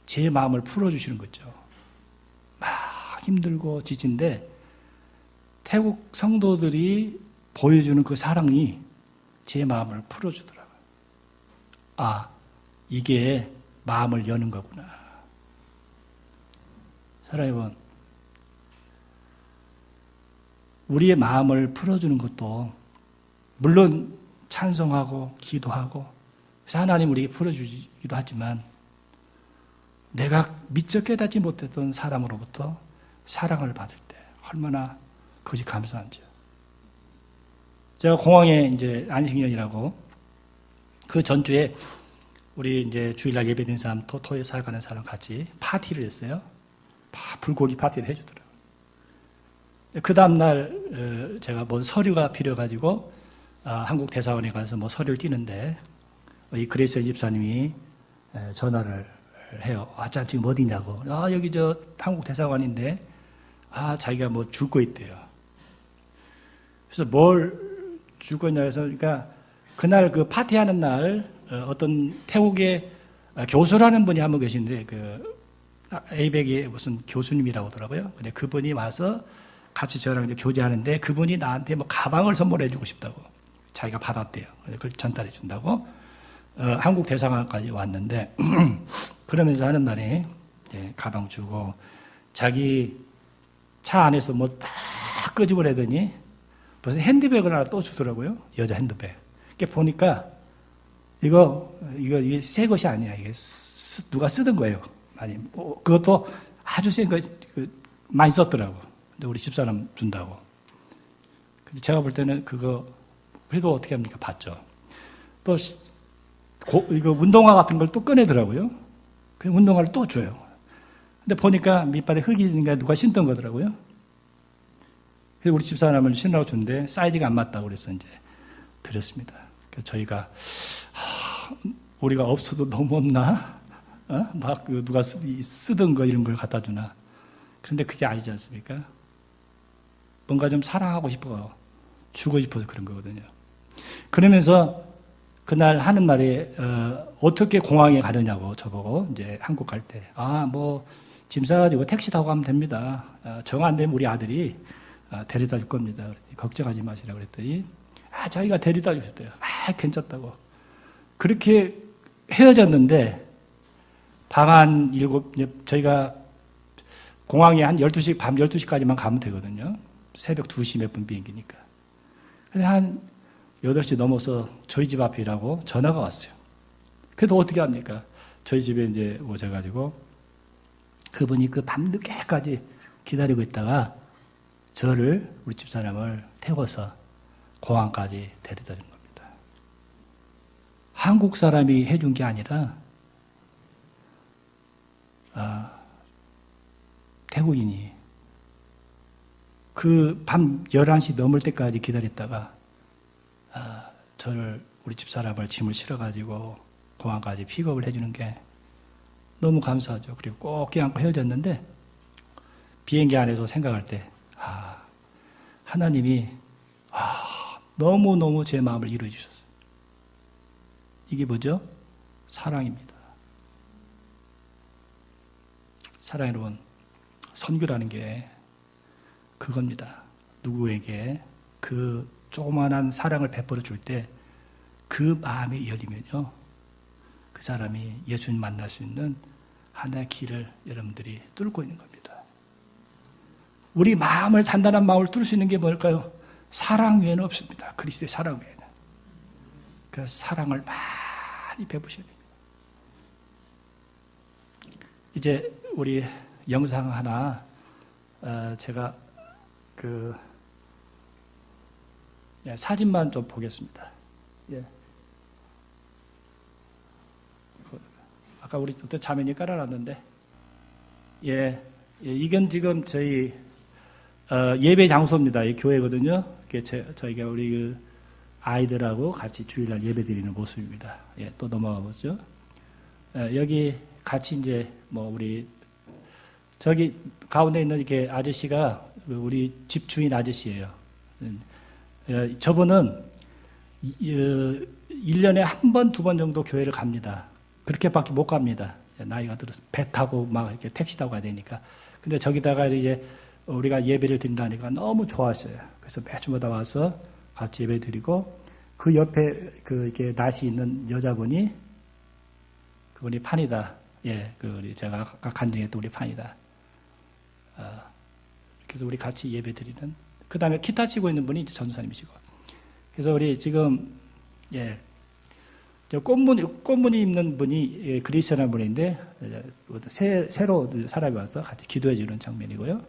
제 마음을 풀어주시는 거죠. 막 힘들고 지친데 태국 성도들이 보여주는 그 사랑이 제 마음을 풀어주더라고요. 이게 마음을 여는 거구나. 사랑해 여러분, 우리의 마음을 풀어주는 것도 물론 찬송하고 기도하고 그래서 하나님 우리에게 풀어주기도 하지만 내가 미처 깨닫지 못했던 사람으로부터 사랑을 받을 때 얼마나 그것이 감사한지요. 제가 공항에 이제 안식년이라고 그 전주에 우리 이제 주일날 예배드린 사람 토토에 살아가는 사람 같이 파티를 했어요. 불고기 파티를 해주더라고요. 그 다음날 제가 뭔 서류가 필요해가지고 한국 대사관에 가서 뭐 서류를 띄는데 이 그레이스 집사님이 전화를 해요. 참 지금 어디냐고. 여기 저 한국 대사관인데 자기가 뭐 줄 거 있대요. 그래서 뭘 줄 거냐 해서 그러니까 그날 그 파티하는 날 어떤 태국의 교수라는 분이 한 분 계신데 그 에이백의 무슨 교수님이라고 하더라고요. 근데 그분이 와서 같이 저랑 이제 교제하는데 그분이 나한테 뭐 가방을 선물해 주고 싶다고 자기가 받았대요. 그래서 그걸 전달해 준다고 한국 대사관까지 왔는데 그러면서 하는 말이 이제 가방 주고 자기 차 안에서 뭐 딱 끄집어내더니 무슨 핸드백을 하나 또 주더라고요. 여자 핸드백. 이렇게 보니까 이게 새 것이 아니야. 이게 누가 쓰던 거예요. 아니, 그것도 아주 센 거, 많이 썼더라고. 근데 우리 집사람 준다고. 근데 제가 볼 때는 그거, 그래도 어떻게 합니까? 봤죠. 또, 이거 운동화 같은 걸 또 꺼내더라고요. 그 운동화를 또 줘요. 근데 보니까 밑발에 흙이 있으니까 누가 신던 거더라고요. 그래서 우리 집사람을 신으라고 줬는데 사이즈가 안 맞다고 그래서 이제 드렸습니다. 그래서 저희가, 우리가 없어도 너무 없나? 막 누가 쓰던 거 이런 걸 갖다 주나. 그런데 그게 아니지 않습니까? 뭔가 좀 사랑하고 싶어, 주고 싶어서 그런 거거든요. 그러면서 그날 하는 말에 어떻게 공항에 가느냐고 저보고 이제 한국 갈 때 뭐 짐 싸가지고 택시 타고 가면 됩니다. 정 안 되면 우리 아들이 데려다 줄 겁니다. 걱정하지 마시라고 그랬더니 자기가 데려다 주셨대요. 괜찮다고. 그렇게 헤어졌는데 밤 한 7, 저희가 공항에 한 12시, 밤 12시까지만 가면 되거든요. 새벽 2시 몇 분 비행기니까. 근데 한 8시 넘어서 저희 집 앞이라고 전화가 왔어요. 그래도 어떻게 합니까? 저희 집에 이제 오셔가지고 그분이 그 밤늦게까지 기다리고 있다가 저를, 우리 집사람을 태워서 공항까지 데려다 준 겁니다. 한국 사람이 해준 게 아니라 태국인이 그 밤 11시 넘을 때까지 기다렸다가 저를, 우리 집사람을 짐을 실어가지고 공항까지 픽업을 해주는 게 너무 감사하죠. 그리고 꼭 껴안고 헤어졌는데 비행기 안에서 생각할 때 하나님이 너무너무 제 마음을 이루어 주셨어요. 이게 뭐죠? 사랑입니다. 사랑 여러분, 선교라는 게 그겁니다. 누구에게 그 조그만한 사랑을 베풀어 줄 때 그 마음이 열리면요, 그 사람이 예수님 만날 수 있는 하나의 길을 여러분들이 뚫고 있는 겁니다. 우리 마음을, 단단한 마음을 뚫을 수 있는 게 뭘까요? 사랑 외에는 없습니다. 그리스도의 사랑 외에는. 그래서 사랑을 많이 베푸셔야 됩니다. 이제 우리 영상 하나 제가 사진만 좀 보겠습니다. 예. 아까 우리 어떤 자매님 깔아놨는데, 이건 지금 저희 예배 장소입니다. 이 교회거든요. 저희가 우리 그 아이들하고 같이 주일날 예배 드리는 모습입니다. 또 넘어가 보죠. 여기 같이 이제 뭐 우리 저기 가운데 있는 이렇게 아저씨가 우리 집 주인 아저씨예요. 저분은 1년에 한 번, 두 번 정도 교회를 갑니다. 그렇게밖에 못 갑니다. 나이가 들어서 배 타고 막 이렇게 택시 타고 가야 되니까. 근데 저기다가 이제 우리가 예배를 드린다니까 너무 좋았어요. 그래서 매주마다 와서 같이 예배 드리고 그 옆에 그 이렇게 낯이 있는 여자분이 그분이 판이다. 예, 그 우리 제가 아까 간증했던 우리 판이다. 그래서 우리 같이 예배 드리는. 그 다음에 기타 치고 있는 분이 전도사님이시고. 그래서 우리 지금 예. 꽃무늬 입는 분이 예, 그리스라는 분인데 새로 사람이 와서 같이 기도해 주는 장면이고요.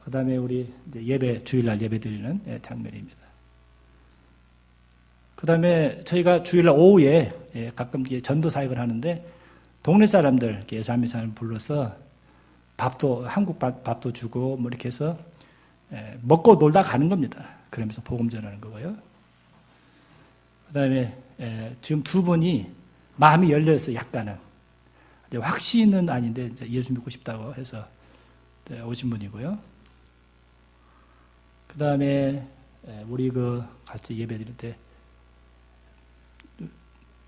그 다음에 우리 이제 주일날 예배 드리는 예, 장면입니다. 그 다음에 저희가 주일날 오후에 예, 가끔 전도 사역을 하는데 동네 사람들, 자매 사람 불러서 밥도 한국 밥도 주고 뭐 이렇게 해서 예, 먹고 놀다 가는 겁니다. 그러면서 복음 전하는 거고요. 그 다음에 지금 두 분이 마음이 열려있어요. 약간은. 확신은 아닌데 예수 믿고 싶다고 해서 오신 분이고요. 그 다음에 우리 그 같이 예배 드릴 때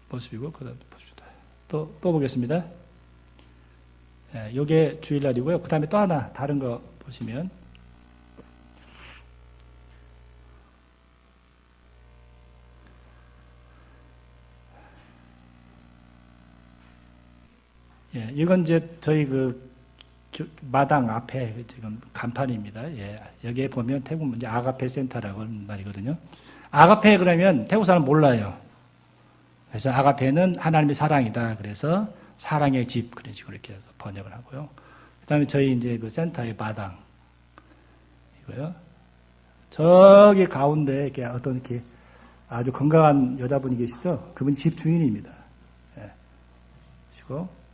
모습이고 그 다음 보십시다. 또 보겠습니다. 요게 주일날이고요. 그 다음에 또 하나 다른 거 보시면 예, 이건 이제 저희 그 마당 앞에 지금 간판입니다. 예, 여기에 보면 태국 이제 아가페 센터라고 하는 말이거든요. 아가페 그러면 태국 사람 몰라요. 그래서 아가페는 하나님의 사랑이다. 그래서 사랑의 집 그런 식으로 이렇게 해서 번역을 하고요. 그다음에 저희 이제 그 센터의 마당 이고요. 저기 가운데 이렇게 어떤 이렇게 아주 건강한 여자분이 계시죠? 그분이 집 주인입니다. 예, 보시고.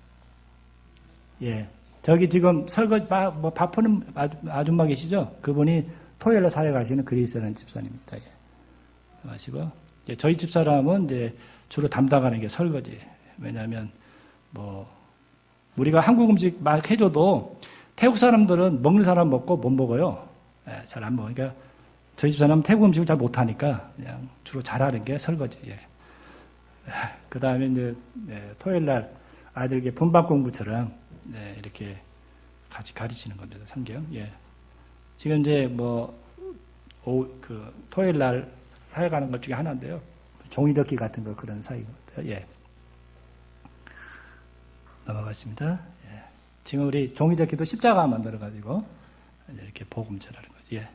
예. 저기 지금 설거지, 밥 푸는 아줌마 계시죠? 그분이 토요일에 사역하시는 그리스라는 집사님입니다. 예. 하시고, 저희 집사람은 이제 주로 담당하는 게 설거지. 왜냐하면, 우리가 한국 음식 막 해줘도 태국 사람들은 먹는 사람 먹고 못 먹어요. 예, 잘 안 먹으니까 저희 집사람은 태국 음식을 잘 못하니까 그냥 주로 잘하는 게 설거지. 예. 그 다음에 이제, 토요일 날 아이들에게 분반 공부처럼 네, 이렇게 같이 가르치는 겁니다. 성경. 예. 지금 이제 토요일 날 사역하는 것 중에 하나인데요. 종이접기 같은 거 그런 사역입니다. 예. 넘어갔습니다. 예. 지금 우리 종이접기도 십자가 만들어가지고 이렇게 복음 전하는 거죠. 예.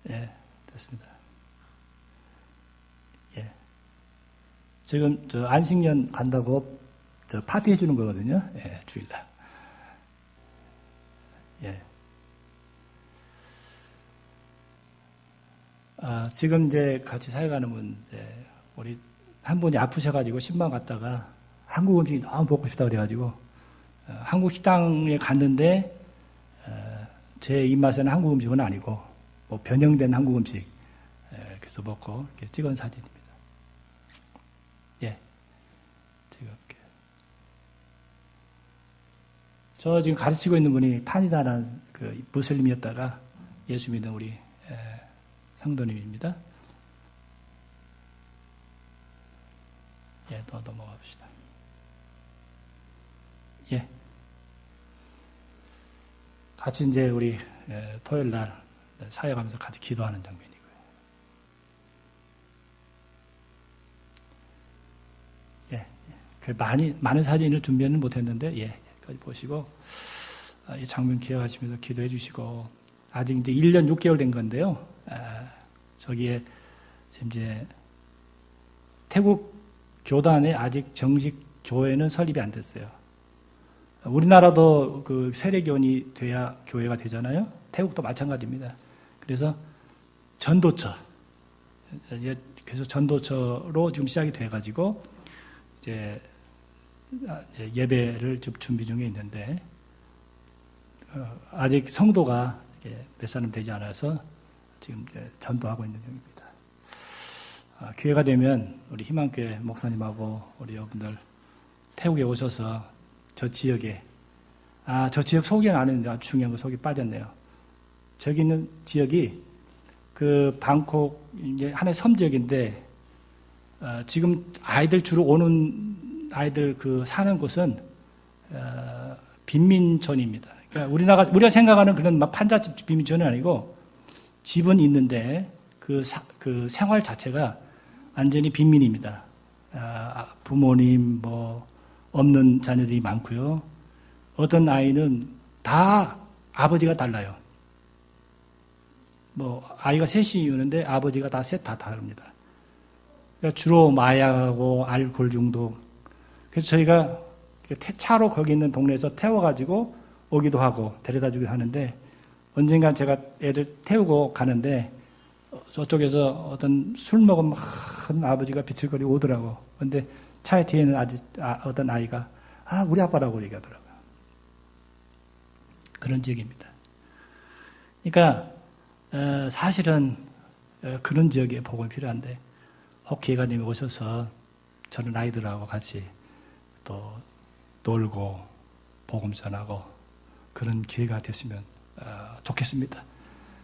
예. 됐습니다. 예. 지금 저 안식년 간다고 파티 해주는 거거든요. 예, 주일날. 예. 지금 이제 같이 사역하는 분, 우리 한 분이 아프셔가지고 신방 갔다가 한국 음식이 너무 먹고 싶다 그래가지고, 한국 식당에 갔는데, 제 입맛에는 한국 음식은 아니고, 변형된 한국 음식, 그래서 먹고, 이렇게 찍은 사진입니다. 예. 즐겁게. 저 지금 가르치고 있는 분이 판이다라는 그 무슬림이었다가 예수 믿는 우리 성도님입니다. 예, 또 넘어가 봅시다. 예. 같이 이제 우리 토요일 날 사역하면서 같이 기도하는 장면이고요. 예. 많은 사진을 준비는 못했는데, 예. 여기까지 보시고, 이 장면 기억하시면서 기도해 주시고, 아직 이제 1년 6개월 된 건데요. 저기에 지금 이제 태국 교단에 아직 정식 교회는 설립이 안 됐어요. 우리나라도 그 세례교원이 돼야 교회가 되잖아요. 태국도 마찬가지입니다. 그래서 전도처, 그래서 전도처로 지금 시작이 돼가지고 이제 예배를 좀 준비 중에 있는데 아직 성도가 몇 사람 되지 않아서 지금 전도하고 있는 중입니다. 기회가 되면 우리 희망교회 목사님하고 우리 여러분들 태국에 오셔서 저 지역에, 저 지역 소개는 안 했는데 중요한 거 속이 빠졌네요. 저기 있는 지역이 그 방콕 이제 하나의 섬 지역인데 지금 아이들 주로 오는 아이들 그 사는 곳은 빈민촌입니다. 그러니까 우리가 생각하는 그런 막 판잣집 빈민촌은 아니고 집은 있는데 그 생활 자체가 완전히 빈민입니다. 부모님 뭐 없는 자녀들이 많고요. 어떤 아이는 다 아버지가 달라요. 뭐 아이가 셋이 있는데 아버지가 다 셋 다 다릅니다. 그러니까 주로 마약하고 알코올 중독. 그래서 저희가 차로 거기 있는 동네에서 태워가지고 오기도 하고 데려다주기도 하는데 언젠간 제가 애들 태우고 가는데 저쪽에서 어떤 술 먹은 큰 아버지가 비틀거리고 오더라고. 근데 차에 뒤에는 어떤 아이가 우리 아빠라고 얘기하더라고요. 그런 지역입니다. 그러니까 사실은 그런 지역에 복음이 필요한데 혹 기회가 되면 오셔서 저는 아이들하고 같이 또 놀고 복음 전하고 그런 기회가 됐으면 좋겠습니다.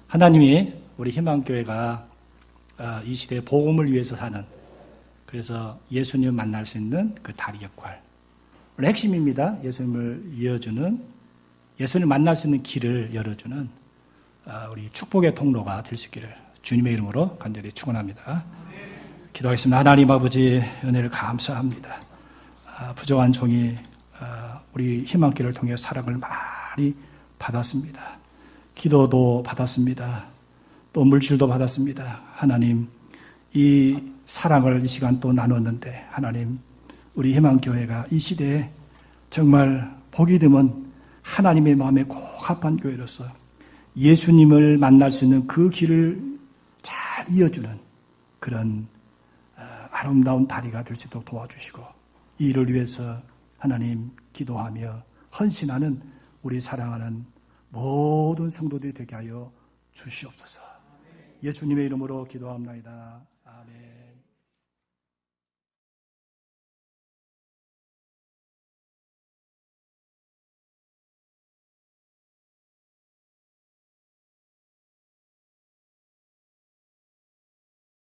하나님이 우리 희망교회가 이 시대에 복음을 위해서 사는, 그래서 예수님을 만날 수 있는 그 다리 역할, 오늘 핵심입니다. 예수님을 이어주는, 예수님을 만날 수 있는 길을 열어주는 우리 축복의 통로가 될 수 있기를 주님의 이름으로 간절히 축원합니다. 기도하겠습니다. 하나님 아버지 은혜를 감사합니다. 부족한 종이 우리 희망길을 통해 사랑을 많이 받았습니다. 기도도 받았습니다. 또 물질도 받았습니다. 하나님, 이 사랑을 이 시간 또 나눴는데 하나님, 우리 희망교회가 이 시대에 정말 복이 드문 하나님의 마음에 꼭 합한 교회로서 예수님을 만날 수 있는 그 길을 잘 이어주는 그런 아름다운 다리가 될 수 있도록 도와주시고, 이 일을 위해서 하나님 기도하며 헌신하는 우리 사랑하는 모든 성도들이 되게 하여 주시옵소서. 예수님의 이름으로 기도합니다. 아멘.